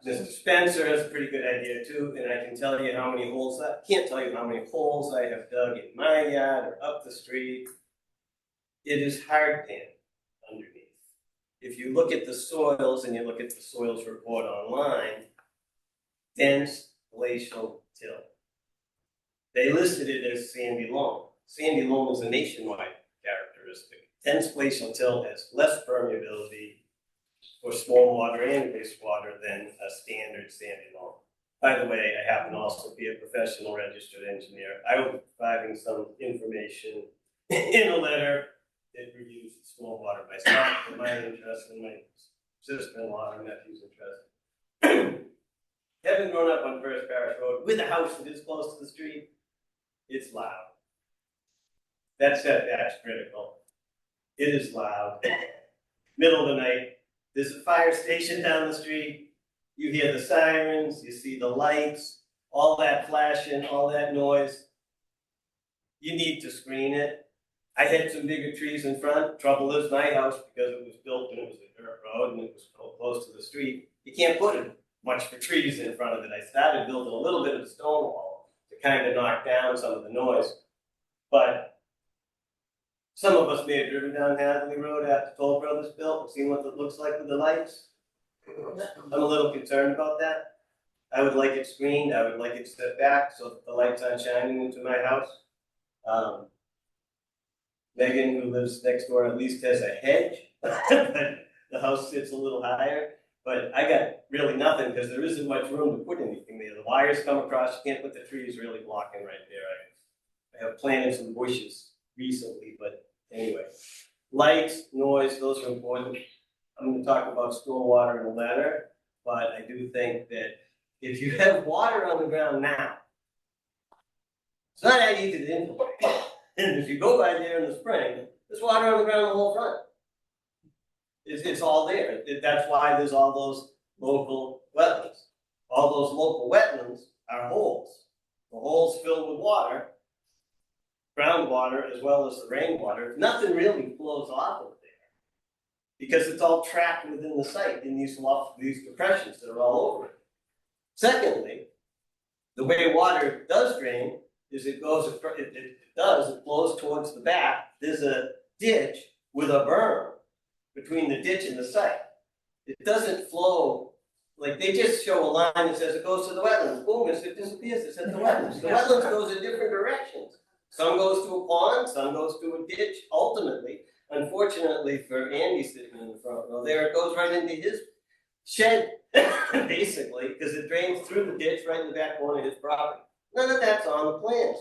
Mr. Spencer has a pretty good idea too, and I can tell you how many holes, I can't tell you how many holes I have dug in my yard or up the street. It is hard pan underneath. If you look at the soils and you look at the soils report online, dense glacial till. They listed it as sandy loam. Sandy loam is a nationwide characteristic. Dense glacial till has less permeability for stormwater and wastewater than a standard sandy loam. By the way, I happen to also be a professional registered engineer. I will be providing some information in a letter that reviews the stormwater myself for my interest and my sister-in-law and nephew's interest. Having grown up on First Parish Road with a house that is close to the street, it's loud. That setback's critical. It is loud. Middle of the night, there's a fire station down the street. You hear the sirens, you see the lights, all that flashing, all that noise. You need to screen it. I had some bigger trees in front. Trouble is, my house, because it was built when it was a dirt road and it was close to the street, you can't put much for trees in front of it. I started building a little bit of a stone wall to kind of knock down some of the noise. But some of us may have driven down Hadley Road after Toll Brothers built and seen what it looks like with the lights. I'm a little concerned about that. I would like it screened. I would like it set back so that the lights aren't shining into my house. Megan, who lives next door, at least has a hedge, but the house sits a little higher. But I got really nothing because there isn't much room to put anything there. The wires come across, you can't put the trees really blocking right there. I have planted some bushes recently, but anyway. Lights, noise, those are important. I'm going to talk about stormwater in a letter, but I do think that if you have water on the ground now, it's not that easy to infiltrate. And if you go by there in the spring, there's water on the ground the whole front. It's all there. That's why there's all those local wetlands. All those local wetlands are holes. The holes filled with water, groundwater as well as the rainwater. Nothing really flows off of there because it's all trapped within the site in these depressions that are all over it. Secondly, the way water does drain is it flows towards the back. There's a ditch with a berm between the ditch and the site. It doesn't flow, like, they just show a line that says it goes to the wetlands, boom, it disappears, it's at the wetlands. The wetlands goes in different directions. Some goes to a pond, some goes to a ditch, ultimately. Unfortunately for Andy sitting in the front row, there it goes right into his shed, basically, because it drains through the ditch right in the back corner of his property. None of that's on the plans.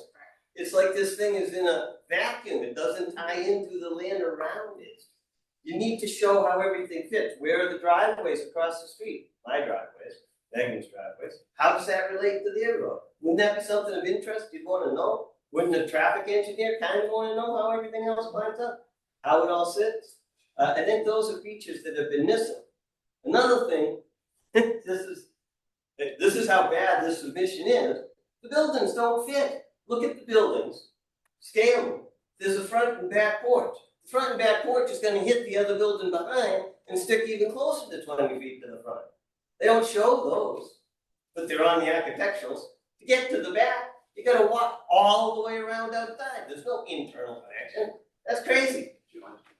It's like this thing is in a vacuum, it doesn't tie into the land around it. You need to show how everything fits. Where are the driveways across the street? My driveways, Megan's driveways. How does that relate to their road? Wouldn't that be something of interest you'd want to know? Wouldn't a traffic engineer kind of want to know how everything else lines up? How it all sits? I think those are features that have been missing. Another thing, this is how bad this submission is. The buildings don't fit. Look at the buildings. Scale them. There's a front and back porch. The front and back porch is going to hit the other building behind and stick even closer to 20 feet to the front. They don't show those, but they're on the architecturals. To get to the back, you got to walk all the way around outside. There's no internal connection. That's crazy.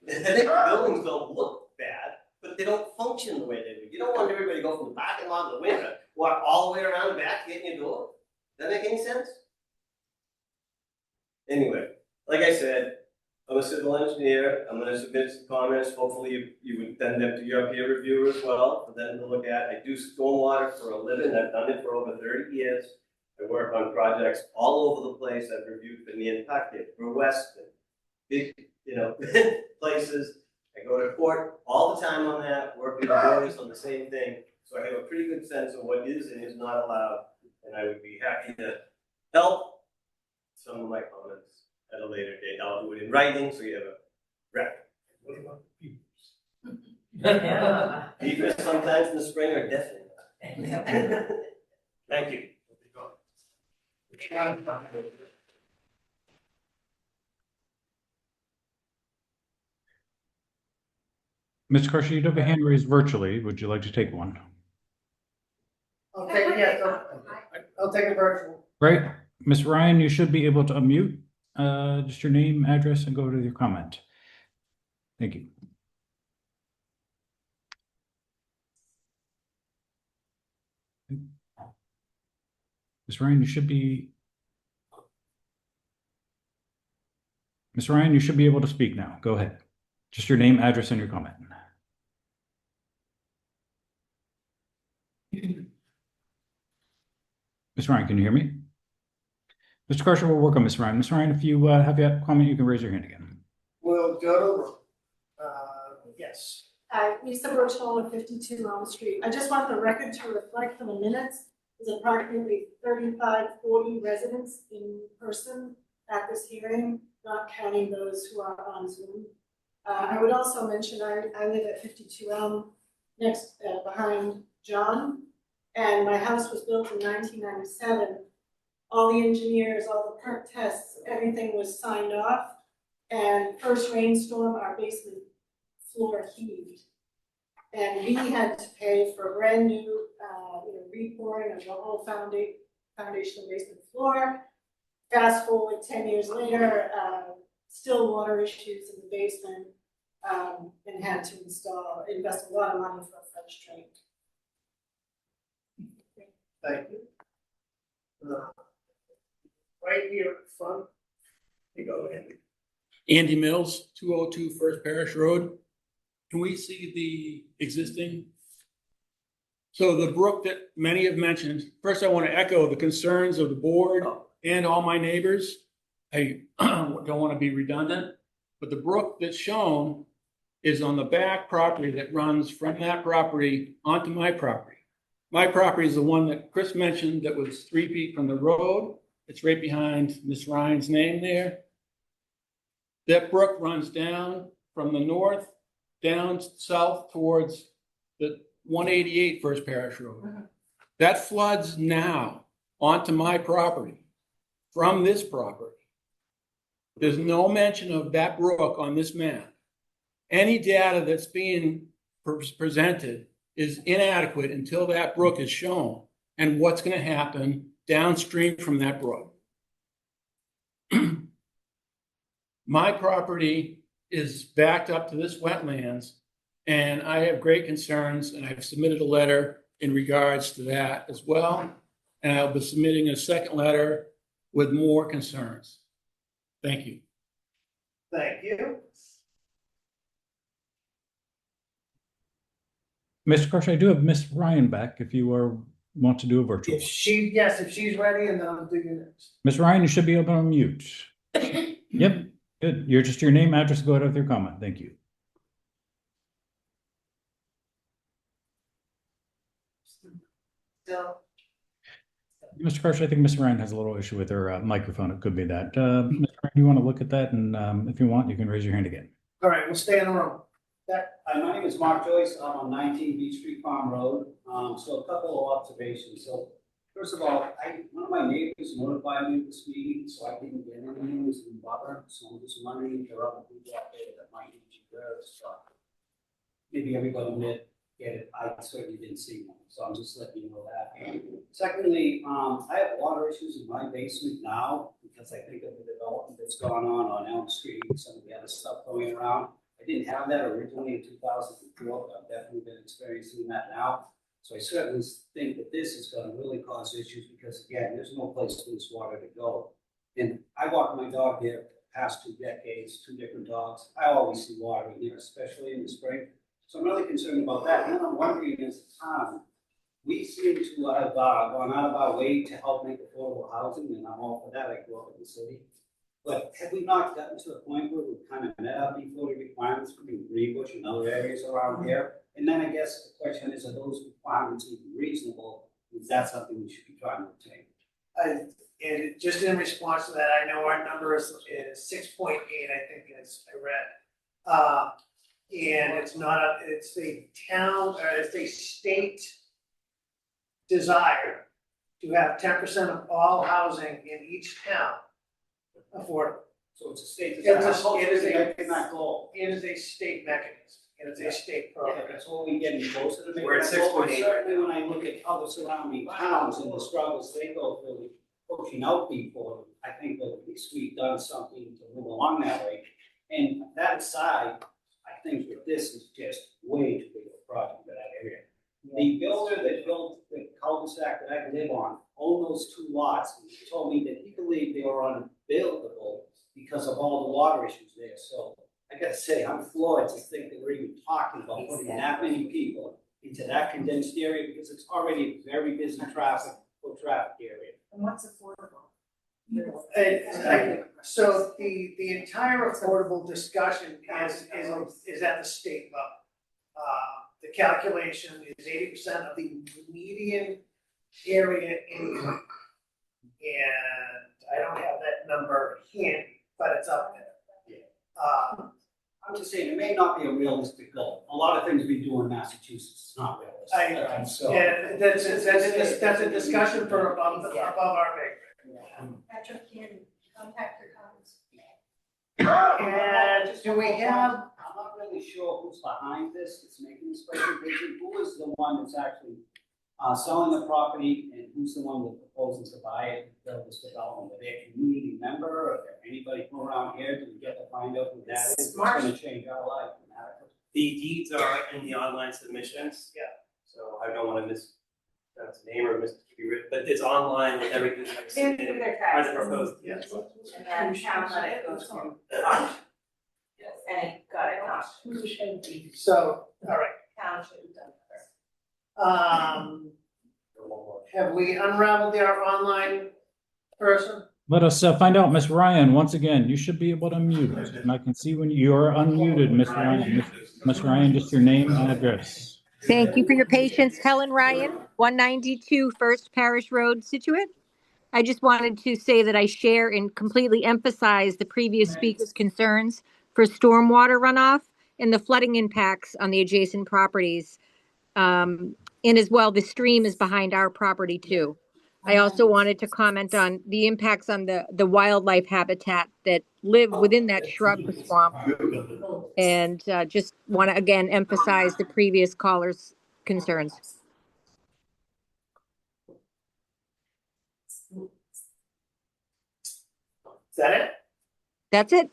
I think the buildings don't look bad, but they don't function the way they do. You don't want everybody to go from the parking lot in the winter, walk all the way around the back to get in your door. Does that make any sense? Anyway, like I said, I'm a civil engineer. I'm going to submit some comments. Hopefully you would send them to your peer reviewer as well for them to look at. I do stormwater for a living. I've done it for over 30 years. I work on projects all over the place. I've reviewed for Nantucket, for Weston, big, places. I go to court all the time on that, work with lawyers on the same thing. So I have a pretty good sense of what is and is not allowed. And I would be happy to help some of my comments at a later date. I'll do it in writing so you have a record. What about beavers? Beavers sometimes in the spring are definitely. Thank you. Mr. Carson, you do have a hand raised virtually. Would you like to take one? I'll take it, yes, I'll take it virtual. Great. Ms. Ryan, you should be able to unmute just your name, address, and go to your comment. Thank you. Ms. Ryan, you should be able to speak now. Go ahead. Just your name, address, and your comment. Ms. Ryan, can you hear me? Mr. Carson will work on Ms. Ryan. Ms. Ryan, if you have your comment, you can raise your hand again. We'll go to, yes. Lisa Rochella, 52 Elm Street. I just want the record to reflect from the minutes, there's approximately 35-40 residents in person at this hearing, not counting those who are on Zoom. I would also mention I live at 52 Elm, next behind John, and my house was built in 1997. All the engineers, all the perk tests, everything was signed off. And first rainstorm, our basement floor heaved. And we had to pay for a brand new, repouring of the whole foundation of basement floor. Fast forward 10 years later, still water issues in the basement, and had to invest a lot of money for a French drain. Thank you. Right here in front. You go, Andy. Andy Mills, 202 First Parish Road. Can we see the existing? So the brook that many have mentioned, first I want to echo the concerns of the board and all my neighbors. I don't want to be redundant, but the brook that's shown is on the back property that runs from that property onto my property. My property is the one that Chris mentioned that was 3 feet from the road. It's right behind Miss Ryan's name there. That brook runs down from the north, down south towards the 188 First Parish Road. That floods now onto my property from this property. There's no mention of that brook on this map. Any data that's being presented is inadequate until that brook is shown and what's going to happen downstream from that brook. My property is backed up to this wetlands, And I have great concerns, and I've submitted a letter in regards to that as well. And I'll be submitting a second letter with more concerns. Thank you. Thank you. Mr. Karsh, I do have Miss Ryan back if you want to do a virtual. If she's ready, and then I'll do you next. Miss Ryan, you should be able to unmute. Yep, good. You're just your name, address, go ahead with your comment. Thank you. So, Mr. Karsh, I think Miss Ryan has a little issue with her microphone. It could be that. Mr. Ryan, you want to look at that? And if you want, you can raise your hand again. all right, we'll stay in the room. Hi, my name is Mark Joyce. I'm on 19 Beach Street Farm Road. So a couple of observations. So first of all, one of my neighbors notified me of this meeting, so I didn't get any news in bother. So I'm just wondering if there are other people out there that might need to hear this stuff. Maybe everybody did get it. I certainly didn't see one, so I'm just letting you know that. Secondly, I have water issues in my basement now because I think of the development that's gone on Elm Street and some of the other stuff going around. I didn't have that originally in 2004, but I've definitely been experiencing that now. So I certainly think that this is going to really cause issues because, again, there's no place for this water to go. And I walk my dog there for the past 2 decades, 2 different dogs. I always see water in there, especially in the spring. So I'm really concerned about that. And then I'm wondering, as a town, we seem to have gone out of our way to help make affordable housing, and I'm all for that. I grew up in the city. But have we not gotten to the point where we've kind of met our B40 requirements from Greenbush and other areas around here? And then I guess the question is, are those requirements even reasonable? Is that something we should be trying to obtain? And just in response to that, I know our number is 6.8, I think as I read. And it's a town, or it's a state desire to have 10% of all housing in each town affordable. So it's a state. It is a state mechanism. It is a state program. Yeah, that's what we're getting closer to. We're at 6.8. Certainly when I look at other surrounding towns and the struggles they go through, pushing out people, I think that at least we've done something to move along that way. And that aside, I think that this is just way too big of a project for that area. The builder that built the cul-de-sac that I live on owned those 2 lots. And he told me that he believed they were unbuildable because of all the water issues there. So I gotta say, I'm floored to think that we're even talking about putting that many people into that condensed area because it's already a very busy traffic area. And what's affordable? So the entire affordable discussion is at the state level. The calculation is 80% of the median area income. And I don't have that number handy, but it's up there. I'm just saying, it may not be a realistic goal. A lot of things we do in Massachusetts is not realistic. Yeah, that's a discussion for above our pay. Patrick can contact your comments. And do we have? I'm not really sure who's behind this. It's making this presentation. Who is the one that's actually selling the property, and who's the one that proposes to buy it, build this development? Are they a community member, or are there anybody from around here? Do we get to find out who that is? It's going to change our life. The deeds are in the online submissions. Yeah. So I don't want to mispronounce the name or but it's online with everything that's submitted. As proposed. Yes. And then town let it go to auction. And it got it auctioned. So, all right. Town should have done better. Have we unraveled our online person? Let us find out, Miss Ryan. Once again, you should be able to unmute. And I can see when you are unmuted, Miss Ryan. Miss Ryan, just your name and address. Thank you for your patience. Helen Ryan, 192 First Parish Road, Scituate. I just wanted to say that I share and completely emphasize the previous speaker's concerns for stormwater runoff and the flooding impacts on the adjacent properties. And as well, the stream is behind our property too. I also wanted to comment on the impacts on the wildlife habitat that live within that shrub swamp. And just want to again emphasize the previous caller's concerns. Is that it? That's it.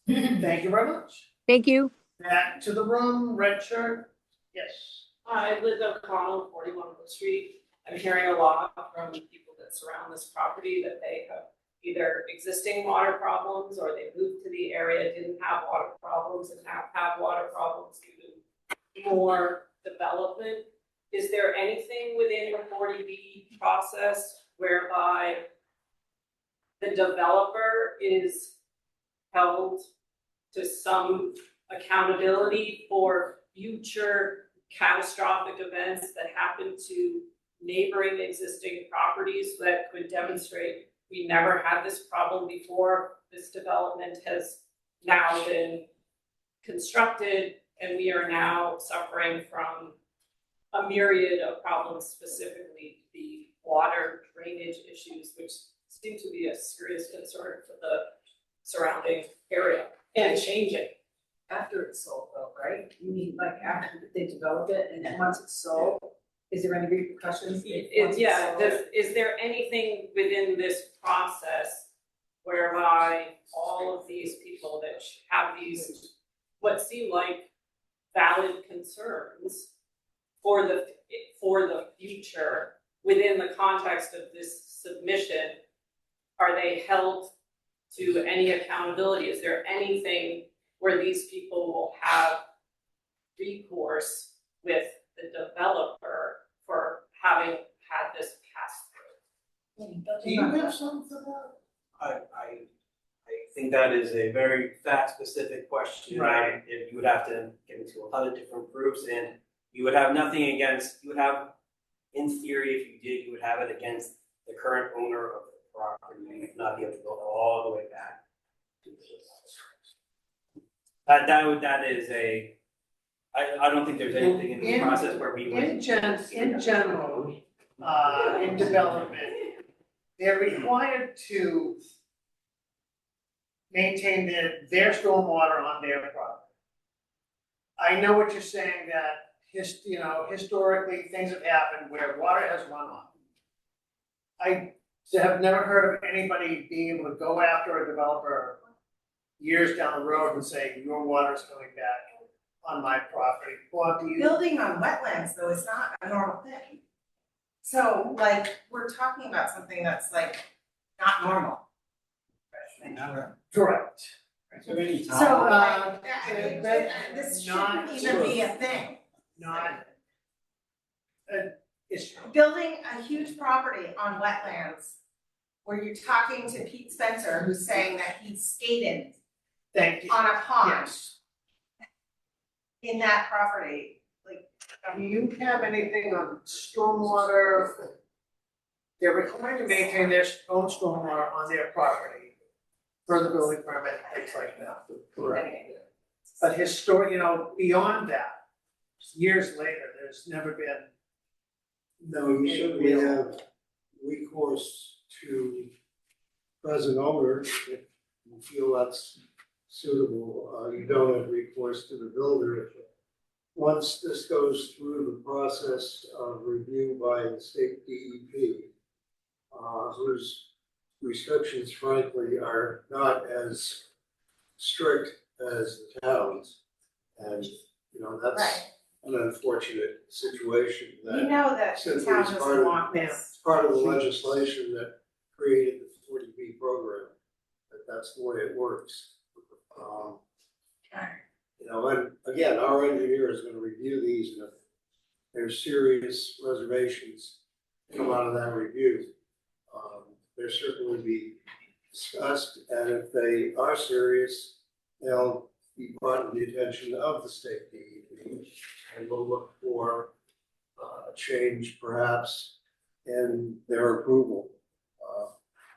Thank you very much. Thank you. Back to the room, red shirt, yes. I live on Connell, 41 Wood Street. I'm hearing a lot from people that surround this property that they have either existing water problems or they moved to the area, didn't have water problems and now have water problems due to more development. Is there anything within the 40B process whereby the developer is held to some accountability for future catastrophic events that happen to neighboring existing properties that could demonstrate we never had this problem before, this development has now been constructed, and we are now suffering from a myriad of problems, specifically the water drainage issues, which seem to be a serious concern for the surrounding area and changing. After it's sold though, right? You mean like after they develop it and then once it's sold, is there any repercussions? Is there anything within this process whereby all of these people that have these, what seem like valid concerns for the future within the context of this submission, are they held to any accountability? Is there anything where these people will have recourse with the developer for having had this pass through? Do you have something for that? I think that is a very fact-specific question. Right. If you would have to get into a lot of different groups, and you would have nothing against, you would have, in theory, if you did, you would have it against the current owner of the property. You would not be able to go all the way back to the that is a, I don't think there's anything in this process where we would. In general, in development, they're required to maintain their stormwater on their property. I know what you're saying, that historically, things have happened where water has run off. I have never heard of anybody being able to go after a developer years down the road and say, your water's coming back on my property. Well, do you? Building on wetlands though is not a normal thing. So like, we're talking about something that's like not normal. Correct. So like, this shouldn't even be a thing. Not. It's Building a huge property on wetlands where you're talking to Pete Spencer, who's saying that he skated Thank you. on a pond Yes. in that property. Like, Do you have anything on stormwater? They're required to maintain their own stormwater on their property for the building permit, things like that. Correct. But beyond that, years later, there's never been. No, you certainly have recourse to present owner if you feel that's suitable. You don't have recourse to the builder. Once this goes through the process of review by the state DEP, whose restrictions frankly are not as strict as the towns. And, that's right. an unfortunate situation that. You know that the simply town is part doesn't of- want this. Part of the legislation that created the 40B program, that's the way it works. And again, our engineer is gonna review these, and if there's serious reservations come out of that review, they'll certainly be discussed, and if they are serious, they'll be brought to the attention of the state DEP, and we'll look for a change perhaps in their approval.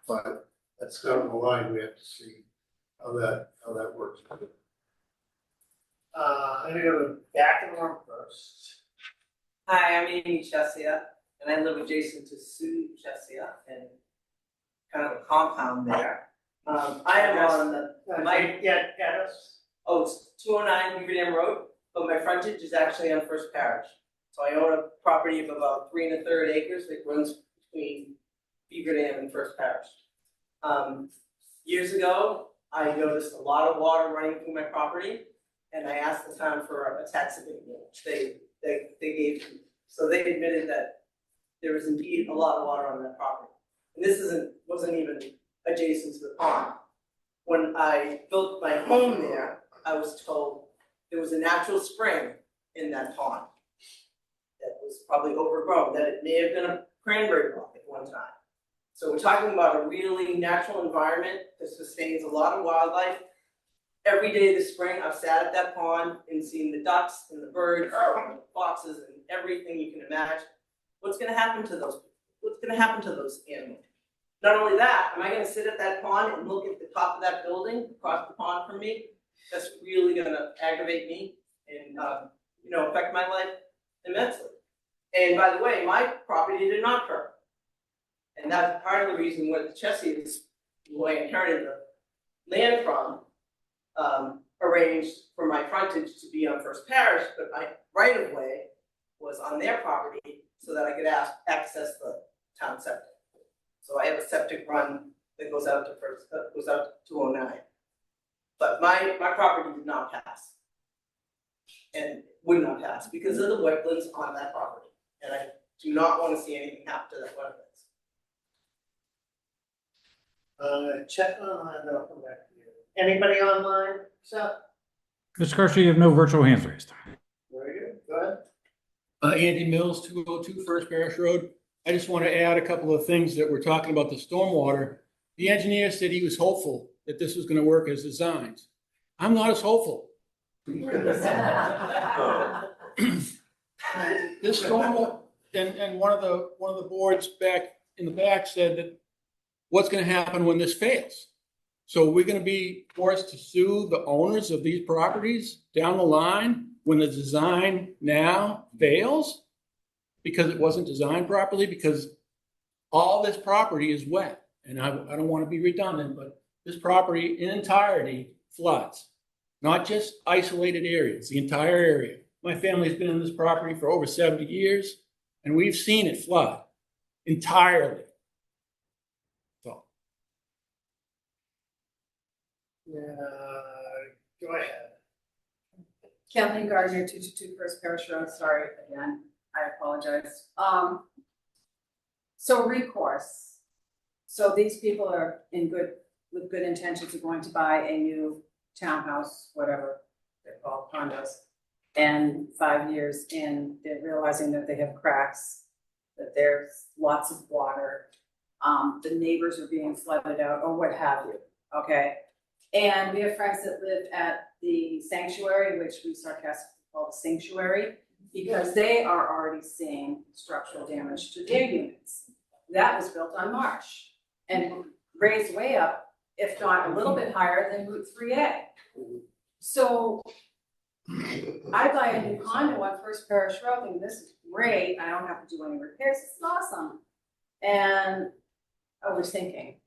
But that's kind of the line we have to see how that works. I'm gonna go to the back of the room first. Hi, I'm Amy Chesia, and I live adjacent to Sue Chesia and kind of a compound there. I am on the, it's 209 Beaver Dam Road, but my frontage is actually on First Parish. So I own a property of about 3 1/3 acres that runs between Beaver Dam and First Parish. Years ago, I noticed a lot of water running through my property, and I asked the town for a tax abatement, which they gave me. So they admitted that there was indeed a lot of water on that property. And this wasn't even adjacent to the pond. When I built my home there, I was told there was a natural spring in that pond that was probably overgrown, that it may have been a cranberry bog at one time. So we're talking about a really natural environment that sustains a lot of wildlife. Every day this spring, I've sat at that pond and seen the ducks and the birds, and the foxes, and everything you can imagine. What's gonna happen to those? What's gonna happen to those animals? Not only that, am I gonna sit at that pond and look at the top of that building across the pond from me? That's really gonna aggravate me and affect my life immensely. And by the way, my property did not perk. And that's part of the reason why the Chessies, who I inherited the land from, arranged for my frontage to be on First Parish, but my right of way was on their property so that I could access the town septic. So I have a septic run that goes out to 209. But my property did not pass. And would not pass because of the wetlands on that property. And I do not want to see anything happen to that wetlands. Check online, then I'll come back to you. Anybody online? So, Mr. Karsha, you have no virtual hands raised. very good, go ahead. Andy Mills, 202 First Parish Road. I just want to add a couple of things that we're talking about the stormwater. The engineer said he was hopeful that this was going to work as designed. I'm not as hopeful. This stormwater, and one of the boards back in the back said that what's going to happen when this fails? So we're going to be forced to sue the owners of these properties down the line when the design now fails because it wasn't designed properly, because all this property is wet. And I don't want to be redundant, but this property in entirety floods, not just isolated areas, the entire area. My family's been on this property for over 70 years, and we've seen it flood entirely. So. Go ahead. Kathleen Gardner, 222 First Parish Road, sorry again, I apologize. So recourse. So these people are with good intentions, are going to buy a new townhouse, whatever they're called, condos. And 5 years in, they're realizing that they have cracks, that there's lots of water, the neighbors are being flooded out, or what have you, okay? And we have friends that live at the sanctuary, which we sarcastically call the sanctuary, because they are already seeing structural damage to their units. That was built on marsh and raised way up, if not a little bit higher than Route 3A. So I buy a new condo on First Parish Road, and this is great, I don't have to do any repairs, it's awesome. And I was thinking,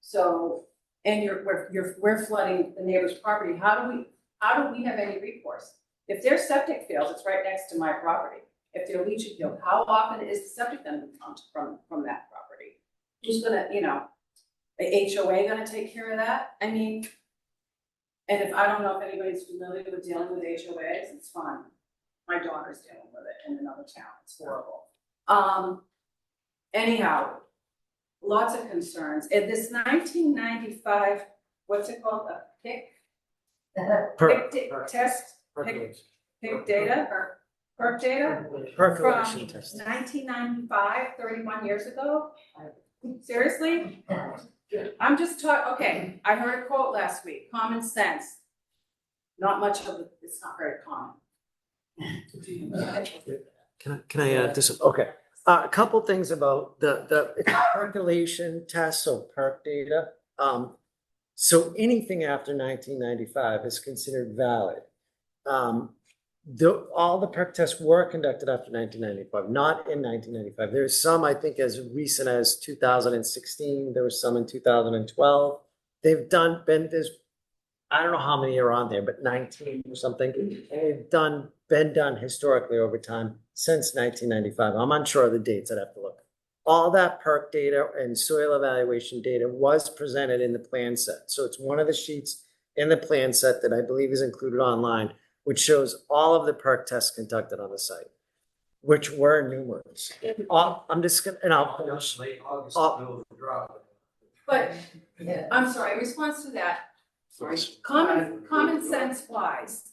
so, and we're flooding the neighbor's property, how do we have any recourse? If their septic fails, it's right next to my property. If their leaching field, how often is the septic gonna come from that property? Who's gonna, the HOA gonna take care of that? I mean, and if, I don't know if anybody's familiar with dealing with HOAs, it's fun. My daughter's dealing with it in another town, it's horrible. Anyhow, lots of concerns. And this 1995, what's it called, a PIC? Test, PIC data, or PERC data? Percolation test. 1995, 31 years ago? Seriously? I'm just talking, okay, I heard a quote last week, common sense. Not much of it, it's not very common. Can I add this? Okay. A couple things about the percolation test, so PERC data. So anything after 1995 is considered valid. All the PERC tests were conducted after 1995, not in 1995. There's some, I think, as recent as 2016. There was some in 2012. They've there's, I don't know how many are on there, but 19 or something. And they've been done historically over time since 1995. I'm unsure of the dates, I'd have to look. All that PERC data and soil evaluation data was presented in the plan set. So it's one of the sheets in the plan set that I believe is included online. which shows all of the perk tests conducted on the site, which were numerous. I'm just gonna, and I'll. But, I'm sorry, in response to that, common sense wise,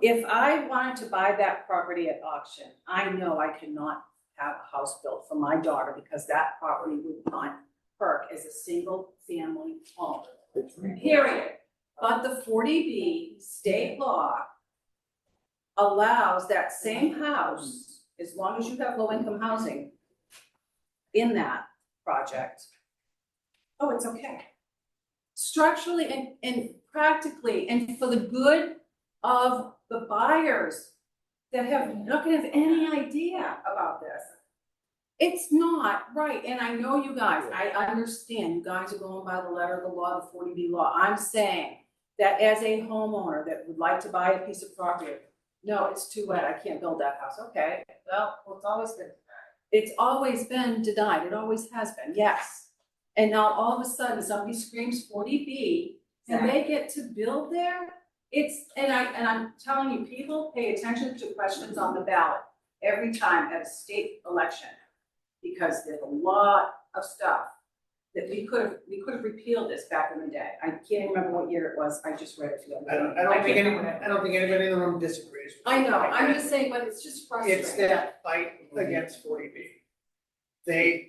if I wanted to buy that property at auction, I know I cannot have a house built for my daughter because that property would not perk as a single family home, period. But the 40B state law allows that same house, as long as you have low income housing in that project, oh, it's okay. Structurally and practically, and for the good of the buyers that have not gonna have any idea about this. It's not right, and I know you guys, I understand, you guys are going by the letter of the law, the 40B law. I'm saying that as a homeowner that would like to buy a piece of property, no, it's too wet, I can't build that house. Okay, well, it's always been denied, it always has been, yes. And now all of a sudden, somebody screams 40B, and they get to build there? I'm telling you, people pay attention to questions on the ballot every time at a state election. Because there's a lot of stuff that we could have repealed this back in the day. I can't remember what year it was, I just read it to you. I don't think anybody in the room disagrees. I know, I'm just saying, but it's just frustrating. It's that fight against 40B.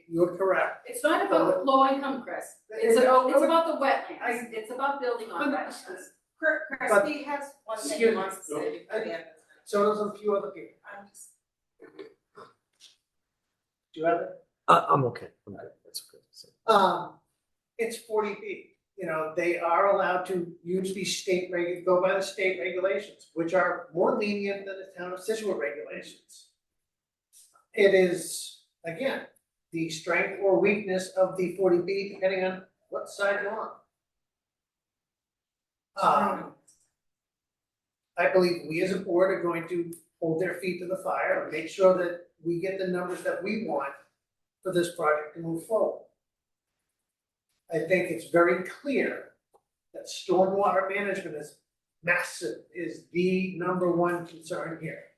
You're correct. It's not about low income, Chris. It's about the wetlands. It's about building on wetlands. Christie has one thing he wants to say. So does a few other people. Do you have it? I'm okay. I'm good. That's okay. It's 40B. You know, they are allowed to use these go by the state regulations, which are more lenient than the town of Scituate regulations. It is, again, the strength or weakness of the 40B, depending on what side you're on. I believe we as a board are going to hold their feet to the fire and make sure that we get the numbers that we want for this project to move forward. I think it's very clear that stormwater management is massive, is the #1 concern here.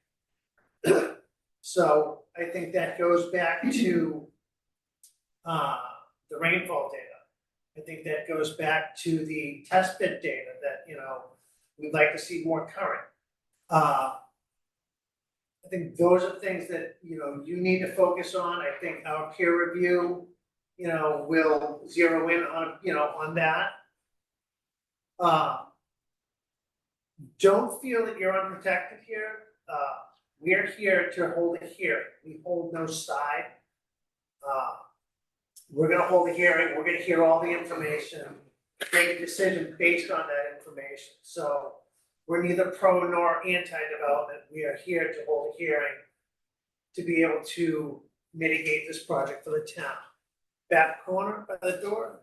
So I think that goes back to the rainfall data. I think that goes back to the test bit data that, we'd like to see more current. I think those are things that, you need to focus on. I think our peer review, will zero in on that. Don't feel that you're unprotected here. We're here to hold a hearing. We hold no side. We're gonna hold a hearing. We're gonna hear all the information, make a decision based on that information. So we're neither pro nor anti-development. We are here to hold a hearing to be able to mitigate this project for the town. Back corner by the door.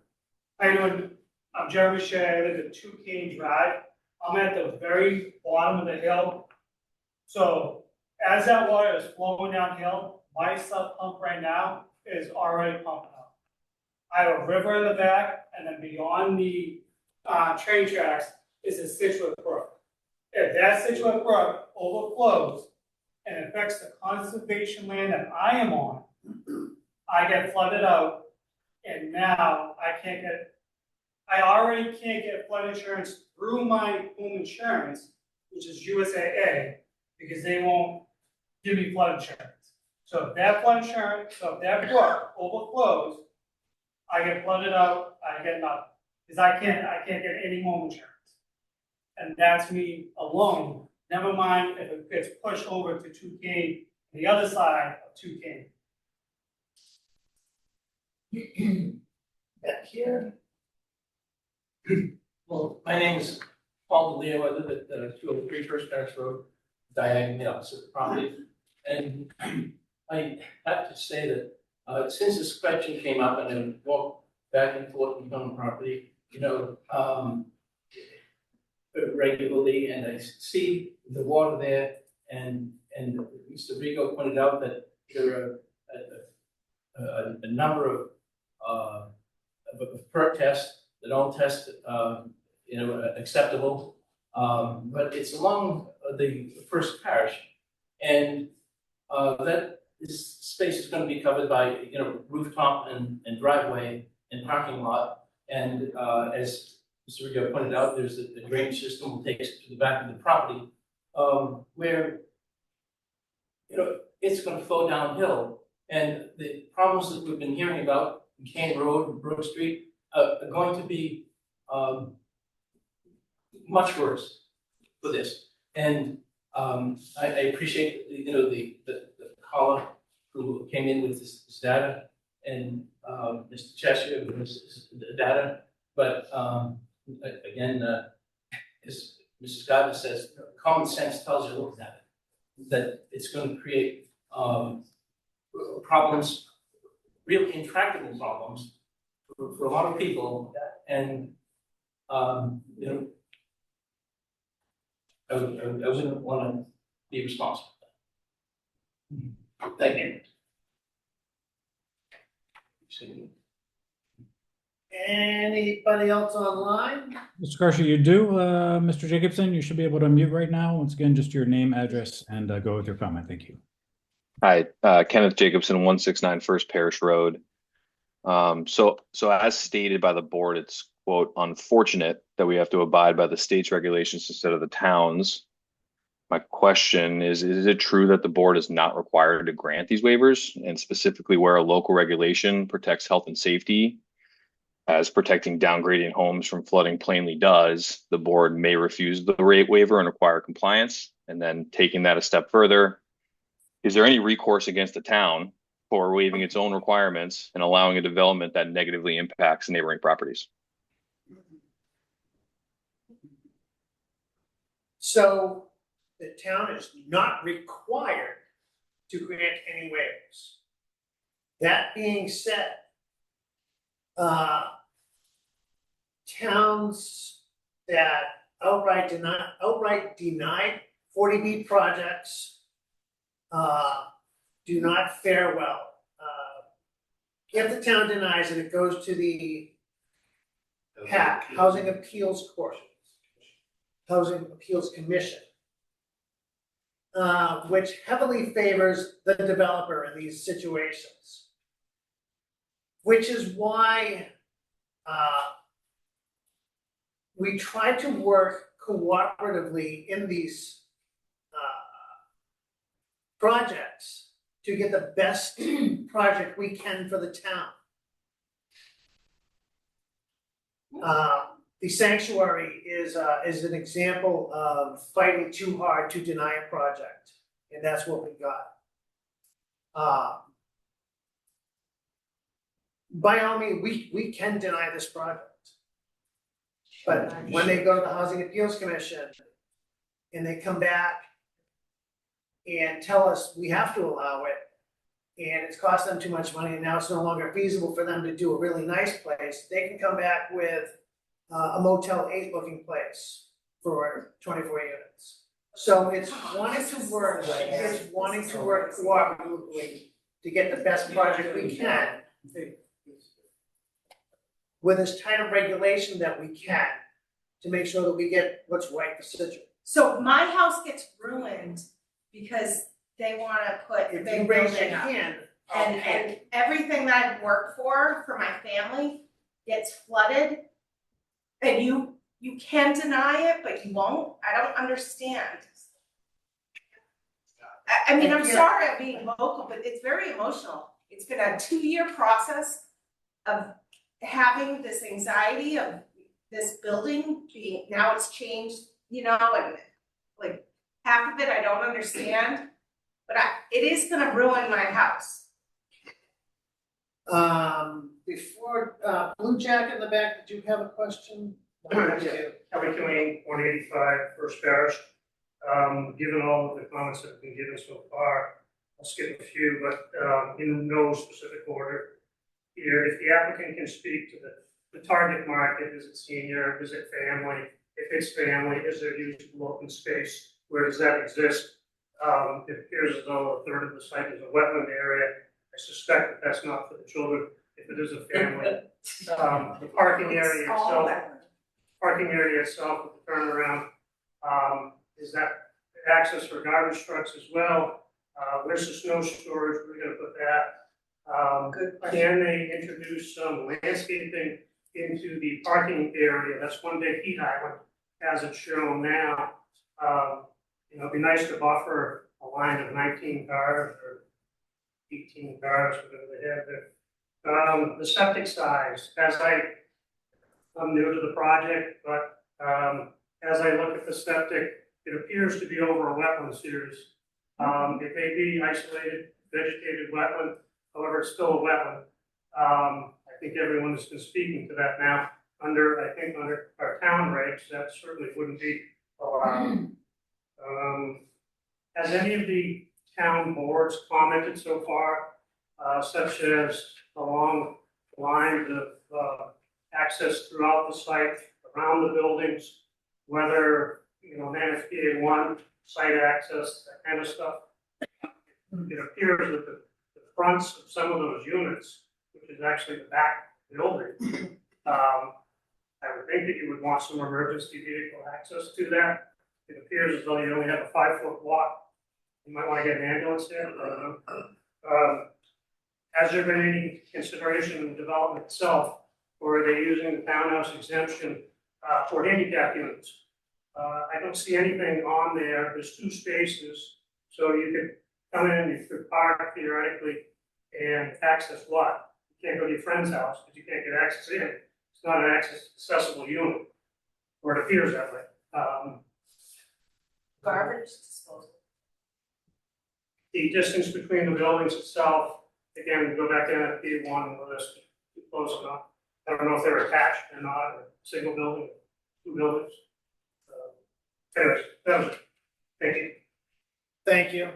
How you doing? I'm Jeremy Shea, I live at 2 Cane Drive. I'm at the very bottom of the hill. So as that water is flowing downhill, my sub pump right now is already pumping out. I have a river in the back, and then beyond the train tracks is the Scituate Brook. If that Scituate Brook overflows and affects the conservation land that I am on, I get flooded out, and now I already can't get flood insurance through my home insurance, which is USAA, because they won't give me flood insurance. So if that brook overflows, I get flooded out, I get nothing, because I can't get any home insurance. And that's me alone, never mind if it gets pushed over to 2K, the other side of 2K. Back here. Well, my name is Paul DeLeo. I live at 203 First Parish Road, diagonally opposite the property. And I have to say that since this question came up and I walked back and forth on the property, regularly, and I see the water there, and Mr. Rigo pointed out that there are a number of perk tests that don't test, acceptable. But it's along the First Parish. And that space is gonna be covered by, rooftop and driveway and parking lot. And as Mr. Rigo pointed out, there's a drainage system will take us to the back of the property, where, it's gonna flow downhill. And the problems that we've been hearing about in Kane Road and Brook Street are going to be much worse for this. And I appreciate, the caller who came in with this data, and Mr. Cheshire with this data. But again, as Mrs. Gardner says, common sense tells you, look at it, that it's going to create problems, real intractable problems for a lot of people. And I wouldn't want to be responsible. Thank you. Anybody else online? Mr. Karsha, you do, Mr. Jacobson, you should be able to unmute right now. Once again, just your name, address, and go with your comment. Thank you. Hi, Kenneth Jacobson, 169 First Parish Road. So as stated by the board, it's quote unfortunate that we have to abide by the state's regulations instead of the town's. My question is it true that the board is not required to grant these waivers, and specifically where a local regulation protects health and safety, as protecting downgrading homes from flooding plainly does, the board may refuse the rate waiver and require compliance? And then taking that a step further, is there any recourse against the town for waiving its own requirements and allowing a development that negatively impacts neighboring properties? So the town is not required to grant any waivers. That being said, towns that outright denied 40B projects do not fare well. If the town denies it, it goes to the HAC, Housing Appeals Court, Housing Appeals Commission, which heavily favors the developer in these situations. Which is why we try to work cooperatively in these projects to get the best project we can for the town. The sanctuary is an example of fighting too hard to deny a project, and that's what we got. By all means, we can deny this project. But when they go to the Housing Appeals Commission and they come back and tell us we have to allow it, and it's cost them too much money, and now it's no longer feasible for them to do a really nice place, they can come back with a Motel 8 looking place for 24 units. So it's wanting to work cooperatively to get the best project we can with as tight a regulation that we can to make sure that we get what's right for Scituate. So my house gets ruined because they wanna put a If big you raise your building up. hand, And everything that I've worked for my family gets flooded. And you can deny it, but you won't. I don't understand. I mean, I'm sorry I'm being vocal, but it's very emotional. It's been a 2-year process of having this anxiety of this building being, now it's changed, and like half of it I don't understand, but it is gonna ruin my house. Before, Blue Jacket in the back, did you have a question? Kelly Killeen, 185 First Parish. Given all of the comments that have been given so far, I'll skip a few, but in no specific order. Here, if the applicant can speak to the target market, is it senior, is it family? If it's family, is there usable open space? Where does that exist? It appears as though a third of the site is a wetland area. I suspect that that's not for the children. If it is a family, the parking area itself with the turnaround, Is that access for garbage trucks as well? Where's the snow storage? We're gonna put that. Good question. Can they introduce some landscaping into the parking area? That's one big heat island, as it's shown now. It'd be nice to buffer a line of 19 cars or 18 cars, whatever they have there. The septic size, I'm new to the project, but as I look at the septic, it appears to be over a wetland series. It may be isolated, vegetated wetland, however, it's still a wetland. I think everyone has been speaking to that now. Under our town regs, that certainly wouldn't be allowed. Has any of the town boards commented so far, such as along lines of access throughout the site, around the buildings, whether, NFPA 1, site access, that kind of stuff? It appears that the fronts of some of those units, which is actually the back building, I would think that you would want some emergency vehicle access to that. It appears as though you only have a 5-foot walk. You might want to get an ambulance there, I don't know. Has there been any consideration in the development itself, or are they using the townhouse exemption for handicap units? I don't see anything on there. There's 2 spaces, so you could come in, you could park theoretically and access what? You can't go to your friend's house because you can't get access in. It's not an accessible unit, or it appears that way. Garbage disposal. The distance between the buildings itself, again, we go back to NFP 1, whether it's too close or not. I don't know if they're attached or not, or single building, 2 buildings. Anyways, that was it. Thank you. Thank you.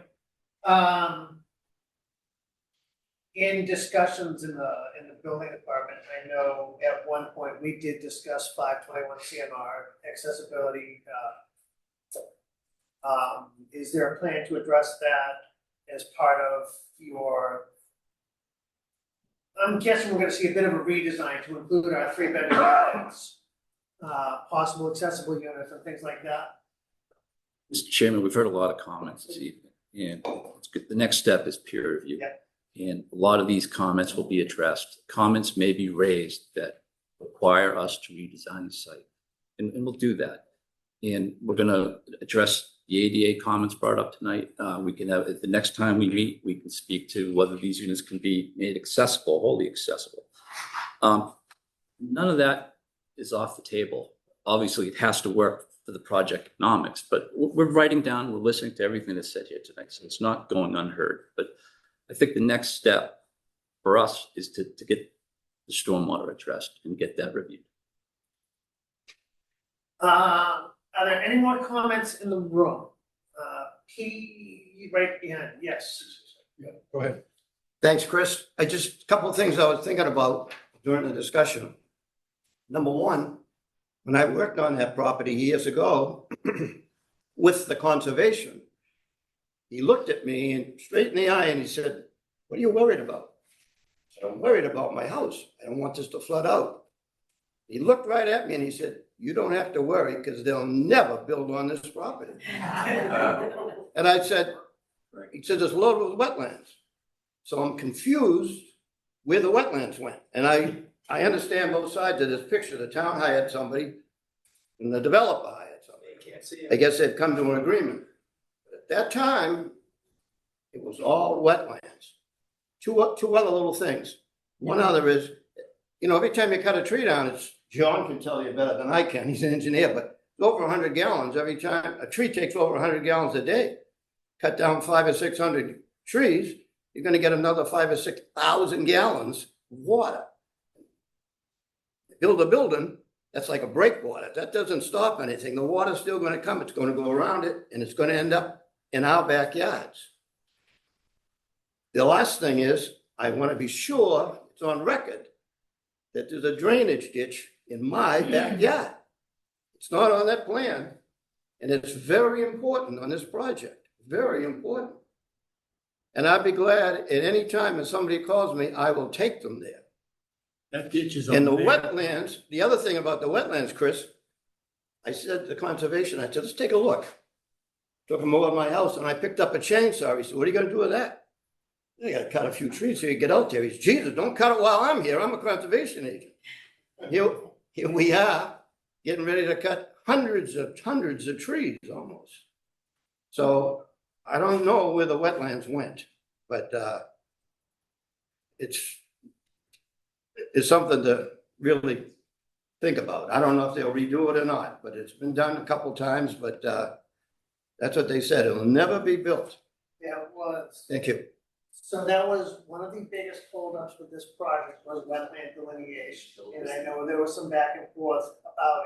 In discussions in the building department, I know at one point we did discuss 521 CMR accessibility. Is there a plan to address that as part of your? I'm guessing we're gonna see a bit of a redesign to include our 3-bedroom units, possible accessible units and things like that. Mr. Chairman, we've heard a lot of comments this evening, and it's good. The next step is peer review. Yeah. And a lot of these comments will be addressed. Comments may be raised that require us to redesign the site, and we'll do that. And we're gonna address the ADA comments brought up tonight. We can have, the next time we meet, we can speak to whether these units can be made accessible, wholly accessible. None of that is off the table. Obviously, it has to work for the project economics, but we're writing down, we're listening to everything that's said here tonight, so it's not going unheard. But I think the next step for us is to get the stormwater addressed and get that reviewed. Are there any more comments in the room? Right behind, yes. Yeah, go ahead. Thanks, Chris. A couple of things I was thinking about during the discussion. Number one, when I worked on that property years ago with the conservation, he looked at me and straight in the eye and he said, "What are you worried about?" I said, "I'm worried about my house. I don't want this to flood out." He looked right at me and he said, "You don't have to worry because they'll never build on this property." And I said, he said, "It's loaded with wetlands." So I'm confused where the wetlands went. And I understand both sides of this picture. The town hired somebody and the developer hired somebody. I guess they've come to an agreement. But at that time, it was all wetlands. Two other little things. One other is, every time you cut a tree down, John can tell you better than I can. He's an engineer, but it's over 100 gallons every time. A tree takes over 100 gallons a day. Cut down 500 or 600 trees, you're going to get another 5,000 or 6,000 gallons of water. Build a building, that's like a breakwater. That doesn't stop anything. The water's still going to come. It's going to go around it, and it's going to end up in our backyards. The last thing is, I want to be sure it's on record that there's a drainage ditch in my backyard. It's not on that plan, and it's very important on this project. Very important. And I'd be glad at any time if somebody calls me, I will take them there. That ditch is And the over there. wetlands, the other thing about the wetlands, Chris, I said to conservation, I said, let's take a look. Took him over to my house and I picked up a chainsaw. He said, what are you gonna do with that? I gotta cut a few trees so you get out there. He said, Jesus, don't cut it while I'm here. I'm a conservation agent. Here we are, getting ready to cut hundreds of trees almost. So I don't know where the wetlands went, but it's something to really think about. I don't know if they'll redo it or not, but it's been done a couple times, but that's what they said. It'll never be built. Yeah, it was. Thank you. So that was one of the biggest holdups with this project was wetland delineation. And I know there was some back and forth about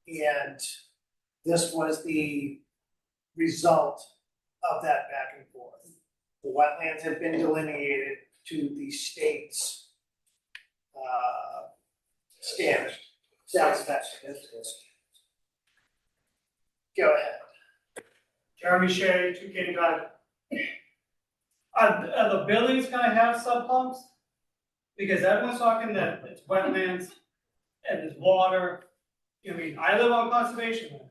it. And this was the result of that back and forth. The wetlands have been delineated to the state's standard. Satisfaction. Go ahead. Jeremy Shea, 2 Canyon Drive. Are the buildings gonna have sub pumps? Because everyone's talking that it's wetlands and there's water. I mean, I live on conservation land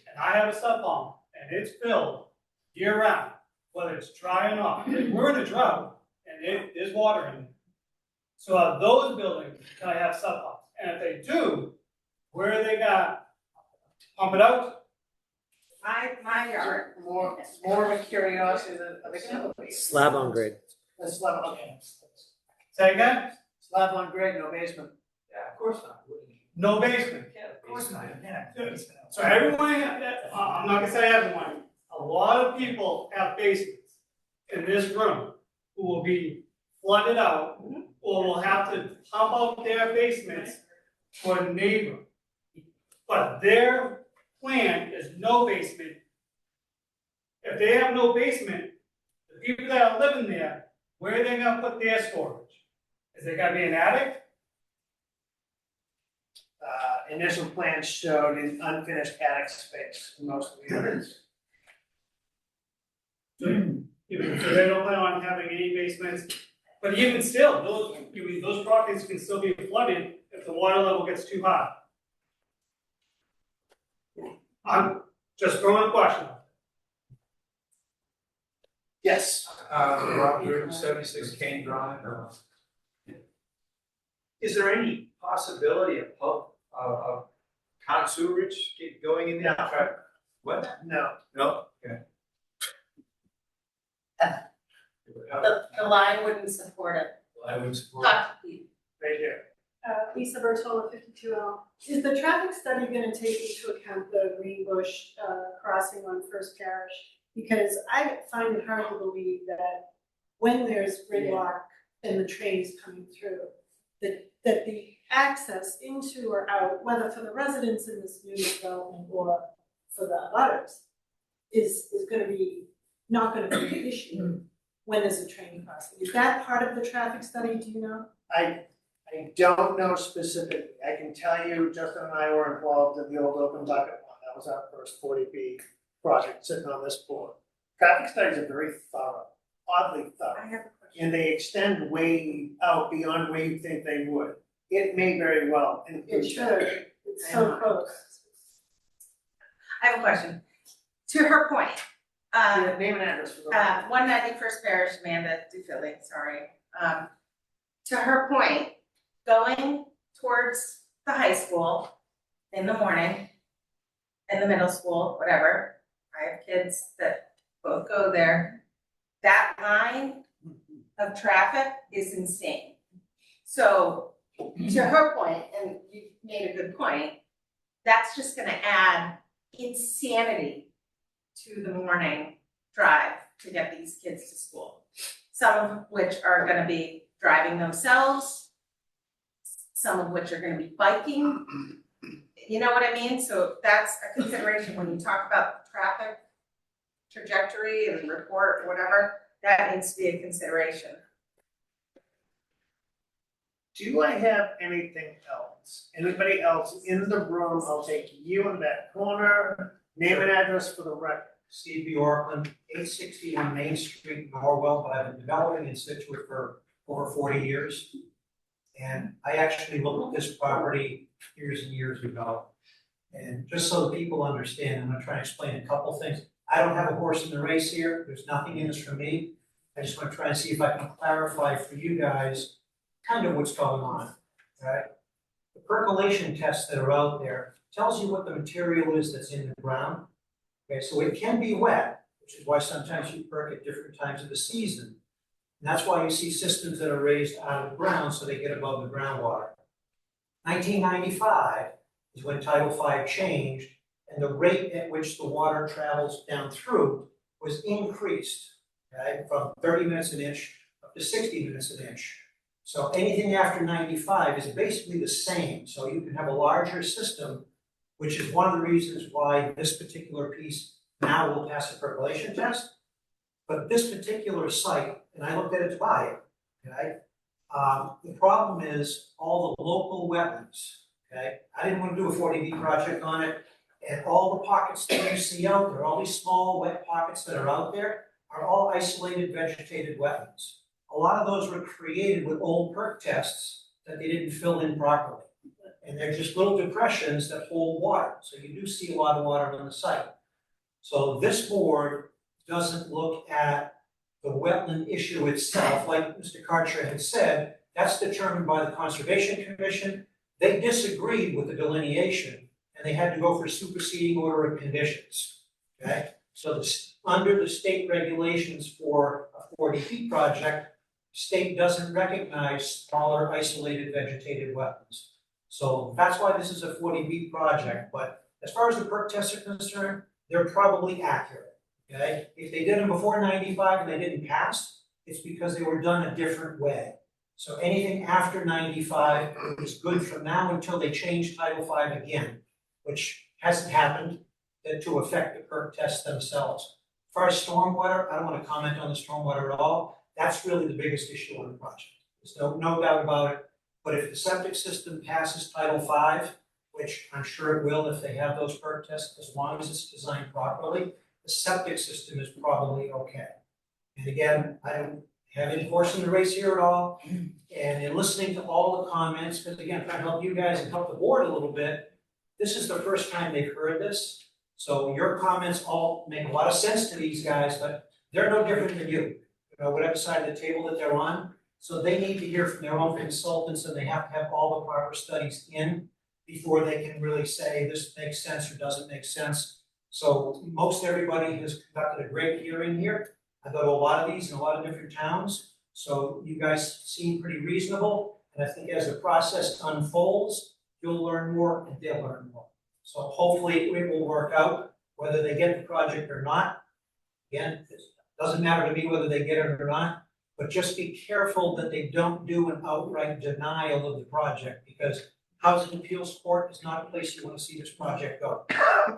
and I have a sub pump and it's filled year round, whether it's dry or not. We're in a drought and there's water in it. So are those buildings gonna have sub pumps? And if they do, where are they gonna pump it out? My yard. More of a curiosity than a facility. Slab on grade. A slab, okay. Say again? Slab on grade, no basement. Yeah, of course not. No basement. Yeah, of course not. Yeah. So everyone, I'm not gonna say everyone, a lot of people have basements in this room who will be flooded out or will have to pump out their basements for a neighbor. But their plan is no basement. If they have no basement, the people that are living there, where are they gonna put their storage? Is it gonna be an attic? Initial plans showed an unfinished attic space in most of the units. So they don't plan on having any basements, but even still, those properties can still be flooded if the water level gets too high. I'm just throwing a question. Yes. Rob, 76 Kane Drive. Is there any possibility of town sewerage going in there? No. What? No. No? Okay. The line wouldn't support it. I would support. Right here. Lisa Bertola, 52L. Is the traffic study going to take into account the Greenbush crossing on First Parish? Because I find it hard to believe that when there's gridlock and the trains coming through, that the access into or out, whether for the residents in this new development or for the others, is going to be not going to be an issue when there's a train crossing. Is that part of the traffic study? Do you know? I don't know specifically. I can tell you, Justin and I were involved in the old open bucket one. That was our first 40B project sitting on this board. Traffic studies are very thorough, oddly thorough. I have a question. And they extend way out beyond where you think they would. It may very well include. It should. It's so close. I have a question. To her point, Name and address for the 191st Parish, Amanda DeFilly, sorry. To her point, going towards the high school in the morning, in the middle school, whatever, I have kids that both go there. That line of traffic is insane. So to her point, and you made a good point, that's just gonna add insanity to the morning drive to get these kids to school. Some of which are gonna be driving themselves, some of which are gonna be biking. You know what I mean? So that's a consideration when you talk about traffic trajectory and report or whatever, that needs to be a consideration. Do I have anything else? Anybody else in the room? I'll take you in that corner. Name and address for the record. Steve B. Orkland, 861 Main Street, Norwell, but I've been developing in Scituate for over 40 years. And I actually looked at this property years and years ago. And just so that people understand, I'm gonna try and explain a couple things. I don't have a horse in the race here, there's nothing in this for me. I just wanna try and see if I can clarify for you guys kind of what's going on, right? The percolation tests that are out there tells you what the material is that's in the ground. Okay, so it can be wet, which is why sometimes you perk at different times of the season. And that's why you see systems that are raised out of the ground so they get above the groundwater. 1995 is when Title V changed, and the rate at which the water travels down through was increased, okay, from 30 minutes an inch up to 60 minutes an inch. So anything after 95 is basically the same. So you can have a larger system, which is one of the reasons why this particular piece now will pass a percolation test. But this particular site, and I looked at it to buy it, okay? The problem is all the local wetlands, okay? I didn't want to do a 40B project on it, and all the pockets that you see out there, all these small wet pockets that are out there, are all isolated vegetated wetlands. A lot of those were created with old perk tests that they didn't fill in properly. And they're just little depressions that hold water, so you do see a lot of water on the site. So this board doesn't look at the wetland issue itself, like Mr. Karcher had said, that's determined by the Conservation Commission. They disagreed with the delineation, and they had to go for superseding order of conditions, okay? So under the state regulations for a 40B project, state doesn't recognize smaller isolated vegetated wetlands. So that's why this is a 40B project, but as far as the perk tests are concerned, they're probably accurate. Okay, if they did them before 95 and they didn't pass, it's because they were done a different way. So anything after 95 is good from now until they change Title V again, which hasn't happened to affect the perk tests themselves. As far as stormwater, I don't want to comment on the stormwater at all. That's really the biggest issue on the project. There's no doubt about it. But if the septic system passes Title V, which I'm sure it will if they have those perk tests, as long as it's designed properly, the septic system is probably okay. And again, I don't have any horse in the race here at all. And in listening to all the comments, because again, trying to help you guys and help the board a little bit, this is the first time they've heard this. So your comments all make a lot of sense to these guys, but they're no different than you. Whatever side of the table that they're on. So they need to hear from their own consultants, and they have to have all the proper studies in before they can really say this makes sense or doesn't make sense. So most everybody has conducted a great hearing here. I go to a lot of these in a lot of different towns. So you guys seem pretty reasonable. And I think as the process unfolds, you'll learn more and they'll learn more. So hopefully it will work out, whether they get the project or not. Again, it doesn't matter to me whether they get it or not, but just be careful that they don't do an outright denial of the project, because Housing Appeals Court is not a place you want to see this project go.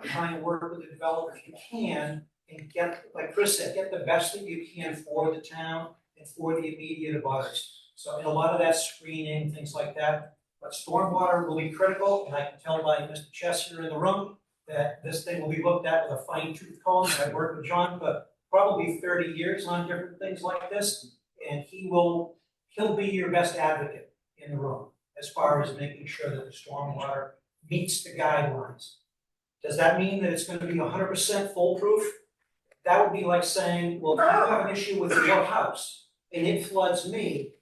Try and work with the developer if you can and get, like Chris said, get the best that you can for the town and for the immediate abutters. So in a lot of that screening, things like that, but stormwater will be critical, and I can tell by Mr. Chester in the room that this thing will be looked at with a fine tooth comb. I've worked with John for probably 30 years on different things like this, and he'll be your best advocate in the room as far as making sure that the stormwater meets the guidelines. Does that mean that it's going to be 100% foolproof? That would be like saying, well, if you have an issue with your house and it floods me,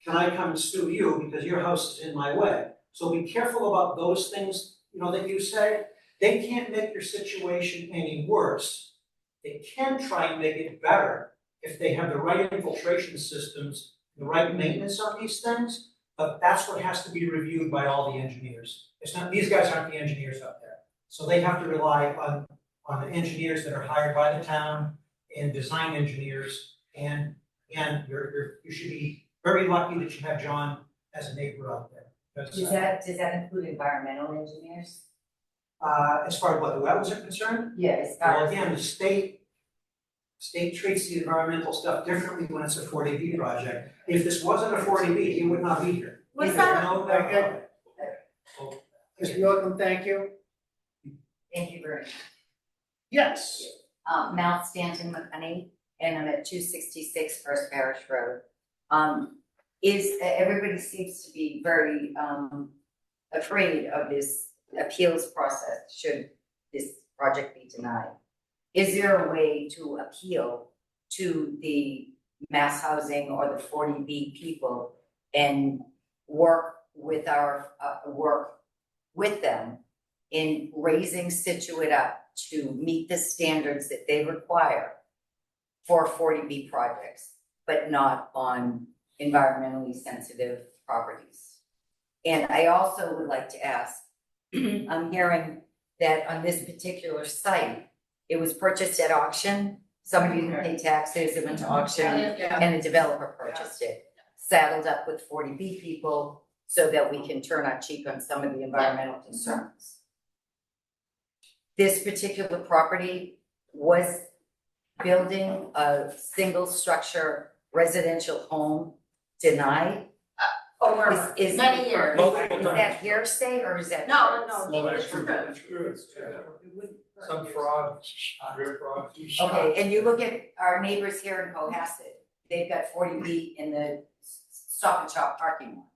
can I come and sue you because your house is in my way? So be careful about those things, that you say. They can't make your situation any worse. They can try and make it better if they have the right infiltration systems, the right maintenance on these things. But that's what has to be reviewed by all the engineers. It's not, these guys aren't the engineers up there. So they have to rely on the engineers that are hired by the town and design engineers. And again, you should be very lucky that you have John as a neighbor out there. Does that include environmental engineers? As far as what the wetlands are concerned? Yes. Well, again, the state treats the environmental stuff differently when it's a 40B project. If this wasn't a 40B, he would not be here. What's that? No doubt about it. Mr. Yorkham, thank you. Thank you very much. Yes. Mount Stanton McConney, and I'm at 266 First Parish Road. Everybody seems to be very afraid of this appeals process should this project be denied. Is there a way to appeal to the mass housing or the 40B people and work with them in raising Scituate up to meet the standards that they require for 40B projects, but not on environmentally sensitive properties? And I also would like to ask, I'm hearing that on this particular site, it was purchased at auction. Somebody didn't pay taxes, it went to auction, and a developer purchased it, saddled up with 40B people so that we can turn our cheek on some of the environmental concerns. This particular property was building a single structure residential home denied. Over Is many years. Is that hearsay or is that? No, It's true. Some fraud, real fraud. Okay, and you look at our neighbors here in Cohasset, they've got 40B in the Stop and Shop parking lot.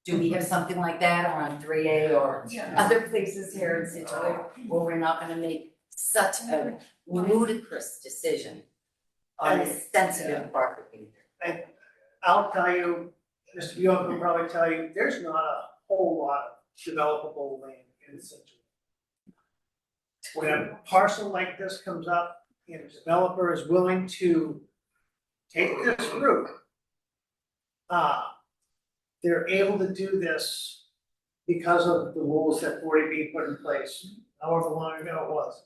Do we have something like that on 3A or other places here in Scituate where we're not gonna make such a ludicrous decision on a sensitive property? I'll tell you, Mr. Bjork will probably tell you, there's not a whole lot of developable land in Scituate. When a parcel like this comes up and a developer is willing to take this route, they're able to do this because of the rules that 40B put in place, however long ago it was.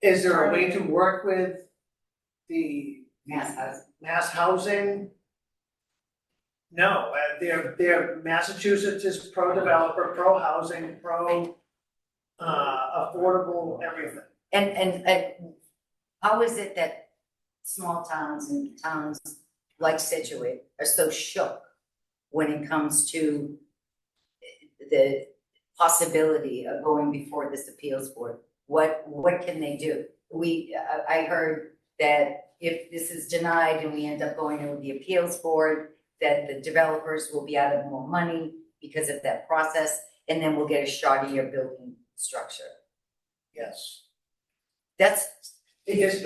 Is there a way to work with the mass housing? No, they're Massachusetts is pro-developer, pro-housing, affordable, everything. And how is it that small towns and towns like Scituate are so shook when it comes to the possibility of going before this appeals board? What can they do? I heard that if this is denied and we end up going to the appeals board, that the developers will be out of more money because of that process, and then we'll get a shoddier building structure. Yes. That's. It's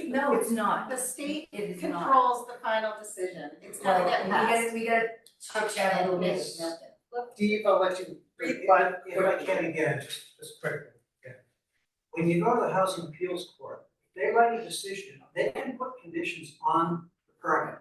No, it's not. The state It is controls the final decision. It's gonna get passed. We gotta chit chat a little bit. Steve, I'll let you. If I can again, just quickly. Okay. When you go to the Housing Appeals Court, they write a decision, they can put conditions on the permit,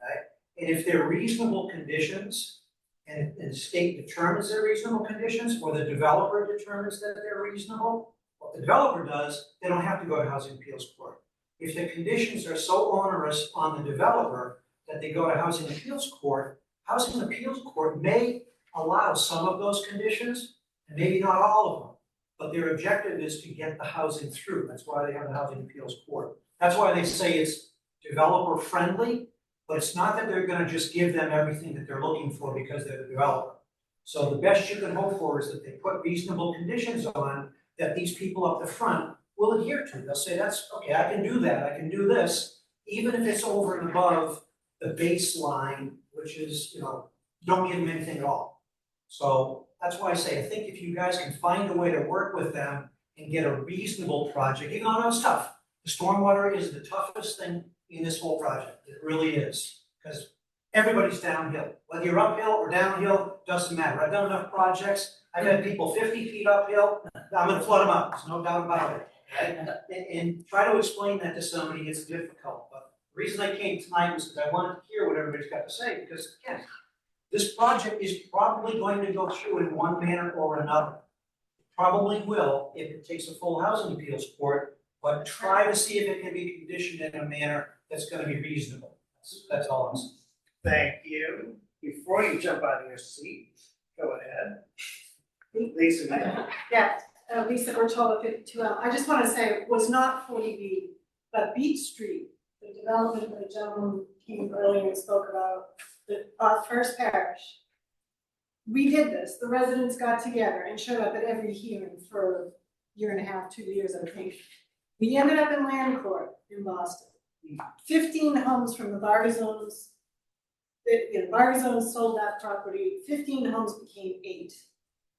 right? And if they're reasonable conditions, and the state determines they're reasonable conditions, or the developer determines that they're reasonable, what the developer does, they don't have to go to Housing Appeals Court. If the conditions are so onerous on the developer that they go to Housing Appeals Court may allow some of those conditions, and maybe not all of them. But their objective is to get the housing through. That's why they have the Housing Appeals Court. That's why they say it's developer friendly, but it's not that they're gonna just give them everything that they're looking for because they're the developer. So the best you can hope for is that they put reasonable conditions on that these people up the front will adhere to. They'll say, that's okay, I can do that, I can do this, even if it's over and above the baseline, which is, don't give them anything at all. So that's why I say, I think if you guys can find a way to work with them and get a reasonable project, even though it's tough. The stormwater is the toughest thing in this whole project. It really is, because everybody's downhill. Whether you're uphill or downhill, doesn't matter. I've done enough projects. I've had people 50 feet uphill. I'm gonna flood them up, there's no doubt about it. Right? And try to explain that to somebody is difficult. But the reason I came tonight was because I wanted to hear what everybody's got to say, because again, this project is probably going to go through in one manner or another. It probably will if it takes a full Housing Appeals Court, but try to see if it can be conditioned in a manner that's gonna be reasonable. That's all I'm saying. Thank you. Before you jump out of your seat, go ahead. Lisa. Yes, Lisa Bertola, 52L. I just want to say, it was not 40B, but Beach Street, the development that the gentleman came earlier and spoke about, our first parish. We did this, the residents got together and showed up at every hearing for a year and a half, 2 years, I think. We ended up in land court in Boston. 15 homes from the Barzones. Barzones sold that property, 15 homes became 8.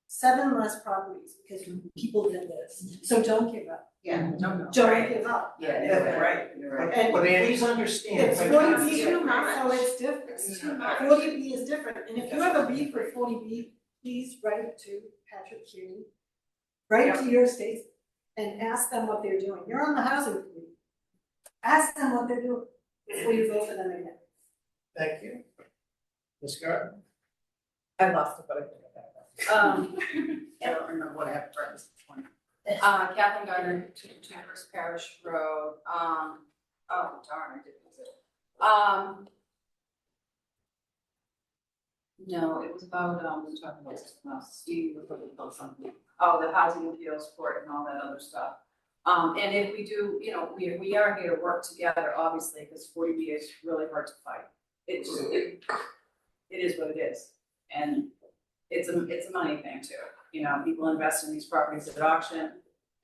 7 less properties because people did this. So don't give up. Yeah, Don't give up. Yeah, Yeah, right, you're right. And But please understand. it's like, 40B, too much. so it's different. It's too much. 40B is different, and if you have a beef with 40B, please write it to Patrick Cuny. Write it to your state and ask them what they're doing. You're on the housing committee. Ask them what they're doing before you vote for them again. Thank you. Ms. Gardner? I lost it, but I think I don't remember what I have for this point. Kathleen Gardner, 2 First Parish Road, oh darn, I did lose it. No, it was about, we were talking about something else, Steve was talking about something, the housing appeals court and all that other stuff. And if we do, we are here to work together, obviously, because 40B is really hard to fight. It is what it is, and it's a money thing too. People invest in these properties at auction,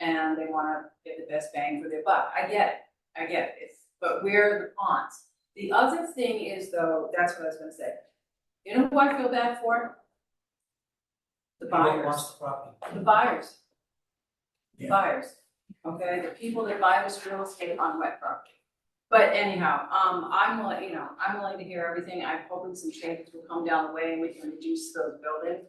and they want to get the best bang for their buck. I get it, but we're the pawns. The other thing is, though, that's what I was going to say. You know who I feel bad for? The buyers. Lost the property. The buyers. The Yeah. buyers. Okay, the people that buy this real estate on wet property. But anyhow, I'm willing to hear everything. I'm hoping some changes will come down the way and we can reduce those buildings,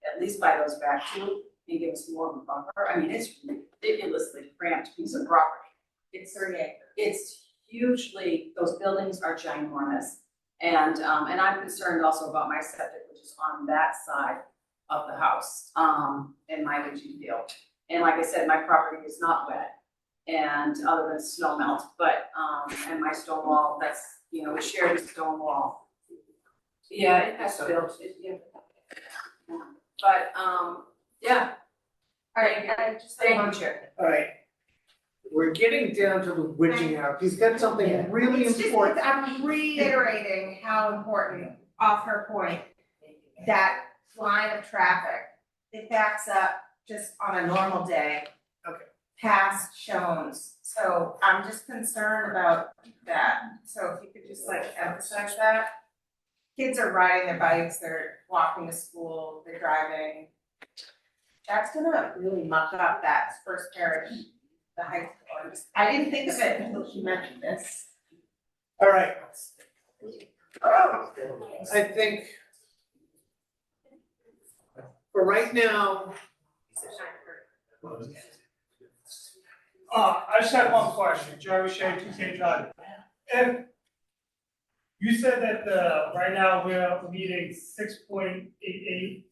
at least buy those back too, and give us more of a buffer. I mean, it's ridiculously cramped piece of property. It's 30 acres. It's hugely, those buildings are ginormous. And I'm concerned also about my septic, which is on that side of the house, in my leaching field. And like I said, my property is not wet, and other than snow melt, but, and my stone wall, that's, we share the stone wall. Yeah, it has built, but, yeah. All right, Thank you, Chair. All right. We're getting down to the witching hour. He's got something really It's just, important. I'm reiterating how important, off her point, that line of traffic, it backs up just on a normal day. Okay. Past Shones, so I'm just concerned about that, so if you could just emphasize that. Kids are riding their bikes, they're walking to school, they're driving. That's gonna really muck up that First Parish, the high school. I didn't think of it until she mentioned this. All right. I think for right now, I just had one question, Jerry Shea, 2K Drive. If you said that, right now we're meeting 6.88.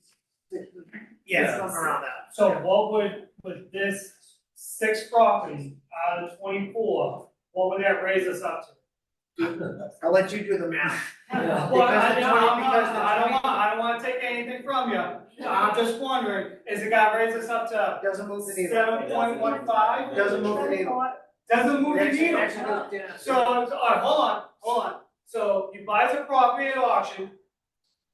yes, around that. So what would this 6 properties out of 24, what would that raise us up to? I'll let you do the math. Well, I don't wanna take anything from you. I'm just wondering, is it gonna raise us up to Doesn't move the needle. 7.15? Doesn't move the needle. Doesn't move the Actually needle. goes down. So, all right, hold on. So you buy the property at auction.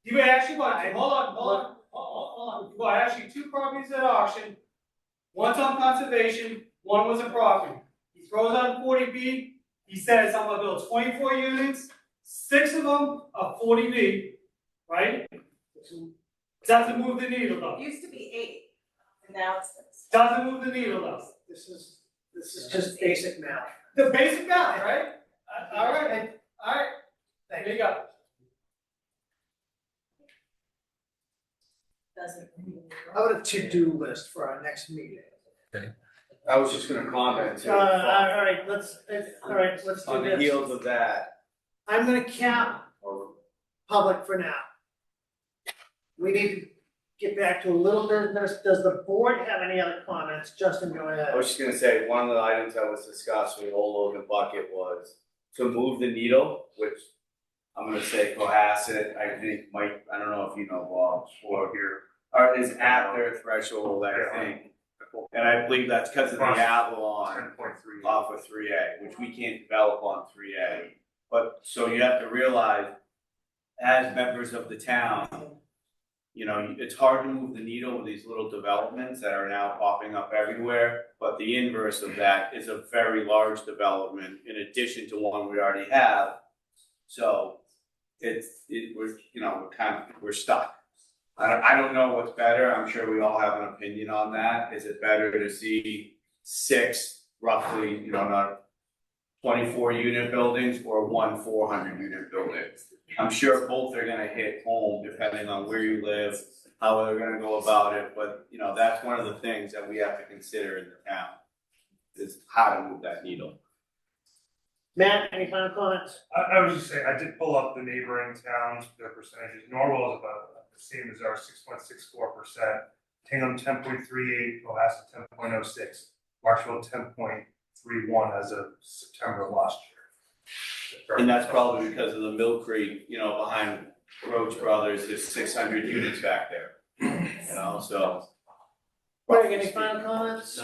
You actually buy, hold on. You buy actually 2 properties at auction. One's on conservation, one was a property. He throws on 40B. He says, I'm gonna build 24 units, 6 of them are 40B, right? Doesn't move the needle though. It used to be 8, and now it's 6. Doesn't move the needle though. This is just basic math. The basic math, right? All right. There you go. How about a to-do list for our next meeting? I was just gonna comment. All right, let's do On the this. heels of that, I'm gonna cap public for now. We need to get back to a little bit, does the board have any other comments? Justin, go ahead. I was just gonna say, one of the items that was discussed with Old Logan Bucket was to move the needle, which I'm gonna say Cohasset, I think Mike, I don't know if you know, Bob, or here, or is at their threshold, I think. And I believe that's because of the Avalon off of 3A, which we can't develop on 3A. But, so you have to realize, as members of the town, you know, it's hard to move the needle with these little developments that are now popping up everywhere. But the inverse of that is a very large development in addition to one we already have. So we're stuck. I don't know what's better. I'm sure we all have an opinion on that. Is it better to see 6 roughly, not 24 unit buildings or 1 400 unit building? I'm sure both are gonna hit home depending on where you live, how they're gonna go about it, but that's one of the things that we have to consider in the town, is how to move that needle. Matt, any final comments? I was just saying, I did pull up the neighboring towns, their percentages. Norwell is about the same as ours, 6.64%. Hingham 10.38, Cohasset 10.06, Marshall 10.31 as of September of last year. And that's probably because of the Mill Creek, behind Roach Brothers, there's 600 units back there. So. Greg, any final comments?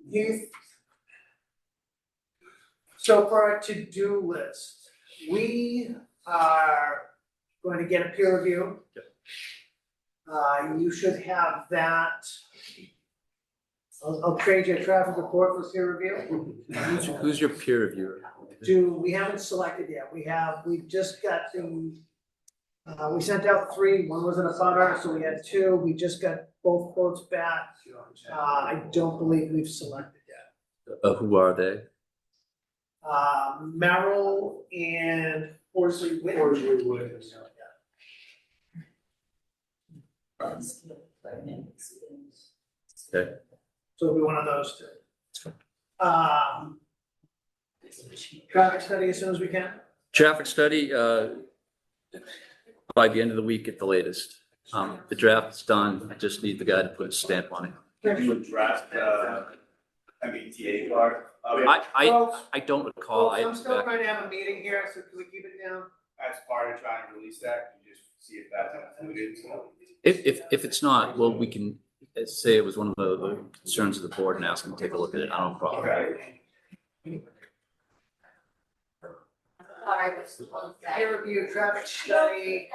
Youth? So for our to-do list, we are going to get a peer review. You should have that. I'll trade you a traffic report for peer review. Who's your peer reviewer? We haven't selected yet. We've just got we sent out 3, one was in a butter, so we had 2. We just got both quotes back. I don't believe we've selected yet. Who are they? Merrill and Horsley Witten. Horsley Witten. Okay. So it'll be one of those 2. Traffic study as soon as we can. Traffic study, by the end of the week at the latest. The draft is done. I just need the guy to put a stamp on it. Draft, MBTA part. I don't recall. I'm still trying to have a meeting here, so can we keep it down? As part of trying to release that, you just see if that's included. If it's not, well, we can say it was one of the concerns of the board and ask them to take a look at it. I don't have a problem. Okay. Peer review, traffic study.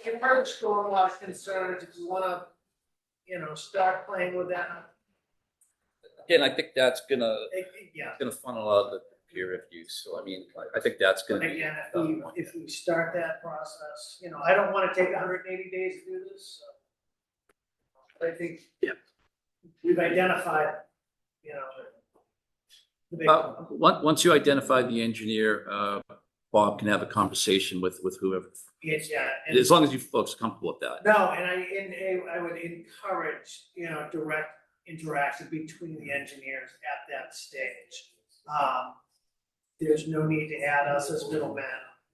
You've heard stormwater concerns. If you wanna, start playing with that. Again, I think that's gonna Yeah. funnel out the peer review. So I mean, I think that's gonna be. Again, if we start that process, I don't wanna take 180 days to do this, so. I think. Yeah. We've identified, Once you identify the engineer, Bob can have a conversation with whoever. and As long as you folks are comfortable with that. no, and I would encourage, direct interaction between the engineers at that stage. There's no need to add us as middlemen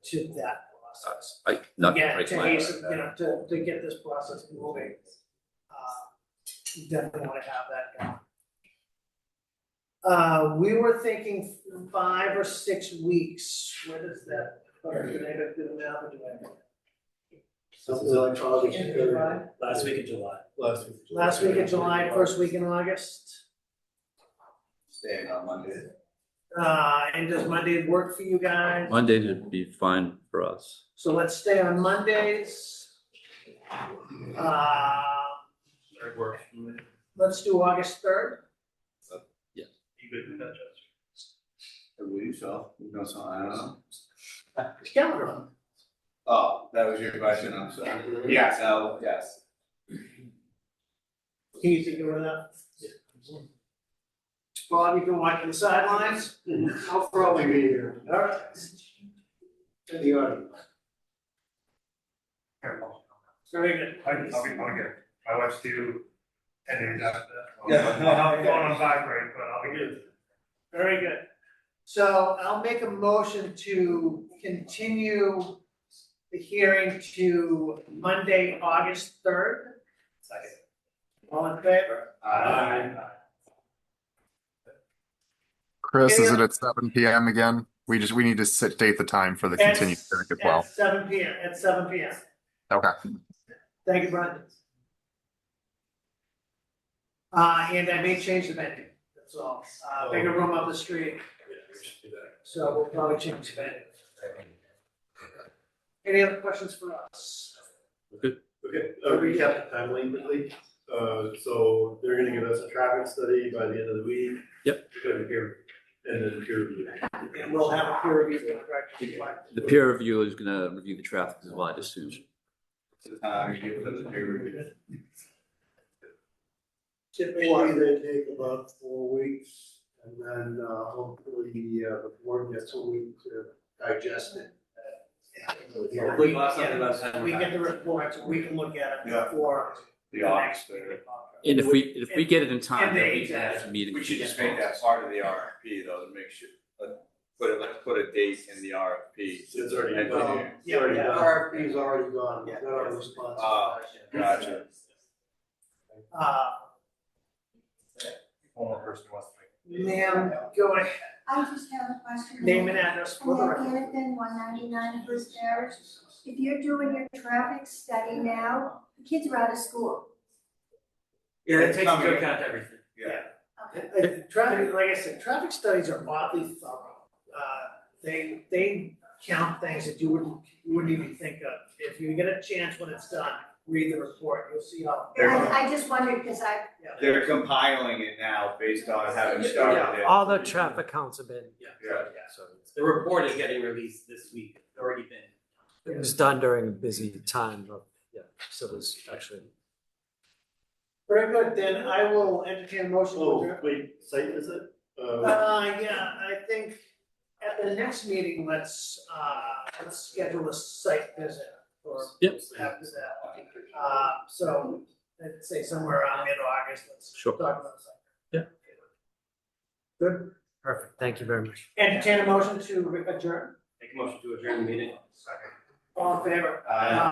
to that process. Not Again, break to my hasten, to get this process moving. You definitely wanna have that going. We were thinking 5 or 6 weeks. What is that? Did I do the math or do I? Something like August End of 3rd. July? Last week of July. Last week of July, first week in August. Staying on Monday. And does Monday work for you guys? Monday would be fine for us. So let's stay on Mondays. Let's do August 3rd. Yeah. You good with that, Judge? I believe so. So I don't know. Calendar on. Oh, that was your question, I'm sorry. Yes, yes. Can you think of that? Bob, you can watch the sidelines? I'll probably be here. All right. In the audience. Very good. I'll be good. My wife's due 10 days after that. Yeah. I'm going on vibrate, but I'll be good. Very good. So I'll make a motion to continue the hearing to Monday, August 3rd. Second. All in favor? Aye. Chris, is it at 7 p.m. again? We need to date the time for the continued hearing as well. At 7 p.m. At 7 p.m. Okay. Thank you, Brendan. And I may change the venue, that's all. Bigger room up the street. So we'll probably change the venue. Any other questions for us? Good. Okay, recap the timeline quickly. So they're gonna give us a traffic study by the end of the week. Yep. It's gonna be peer, and then peer review. And we'll have a peer review. The peer review is gonna review the traffic as well, I assume. Give them the peer review. Typically, they take about 4 weeks, and then, hopefully, the board gets a week to digest it. We get the report, so we can look at it before. The office there. And if we get it in time, And then they- we can have a meeting. We should just make that part of the RFP though, to make sure, let's put a date in the RFP. It's already And- done. It's already done. RFP's already gone, not our responsibility. Gotcha. One more person wants to make. Ma'am, go ahead. I just have a question. Name and address for the record. Annabelle, 199 First Parish. If you're doing your traffic study now, the kids are out of school. Yeah, it takes into account everything. Yeah. Traffic, like I said, traffic studies are oddly thorough. They count things that you wouldn't even think of. If you get a chance when it's done, read the report, you'll see how. I just wondered, because They're compiling it now based on having started it. All the traffic counts have been, So the report is getting released this week, it's already been. it was done during a busy time of, so it was actually. Very good, then I will entertain a motion to Oh, adjourn. wait, site visit? Yeah, I think at the next meeting, let's schedule a site visit or Yep. after that. So I'd say somewhere around mid-August, let's Sure. talk about the site. Yeah. Good. Perfect, thank you very much. Entertain a motion to adjourn. Make a motion to adjourn the meeting. All in favor?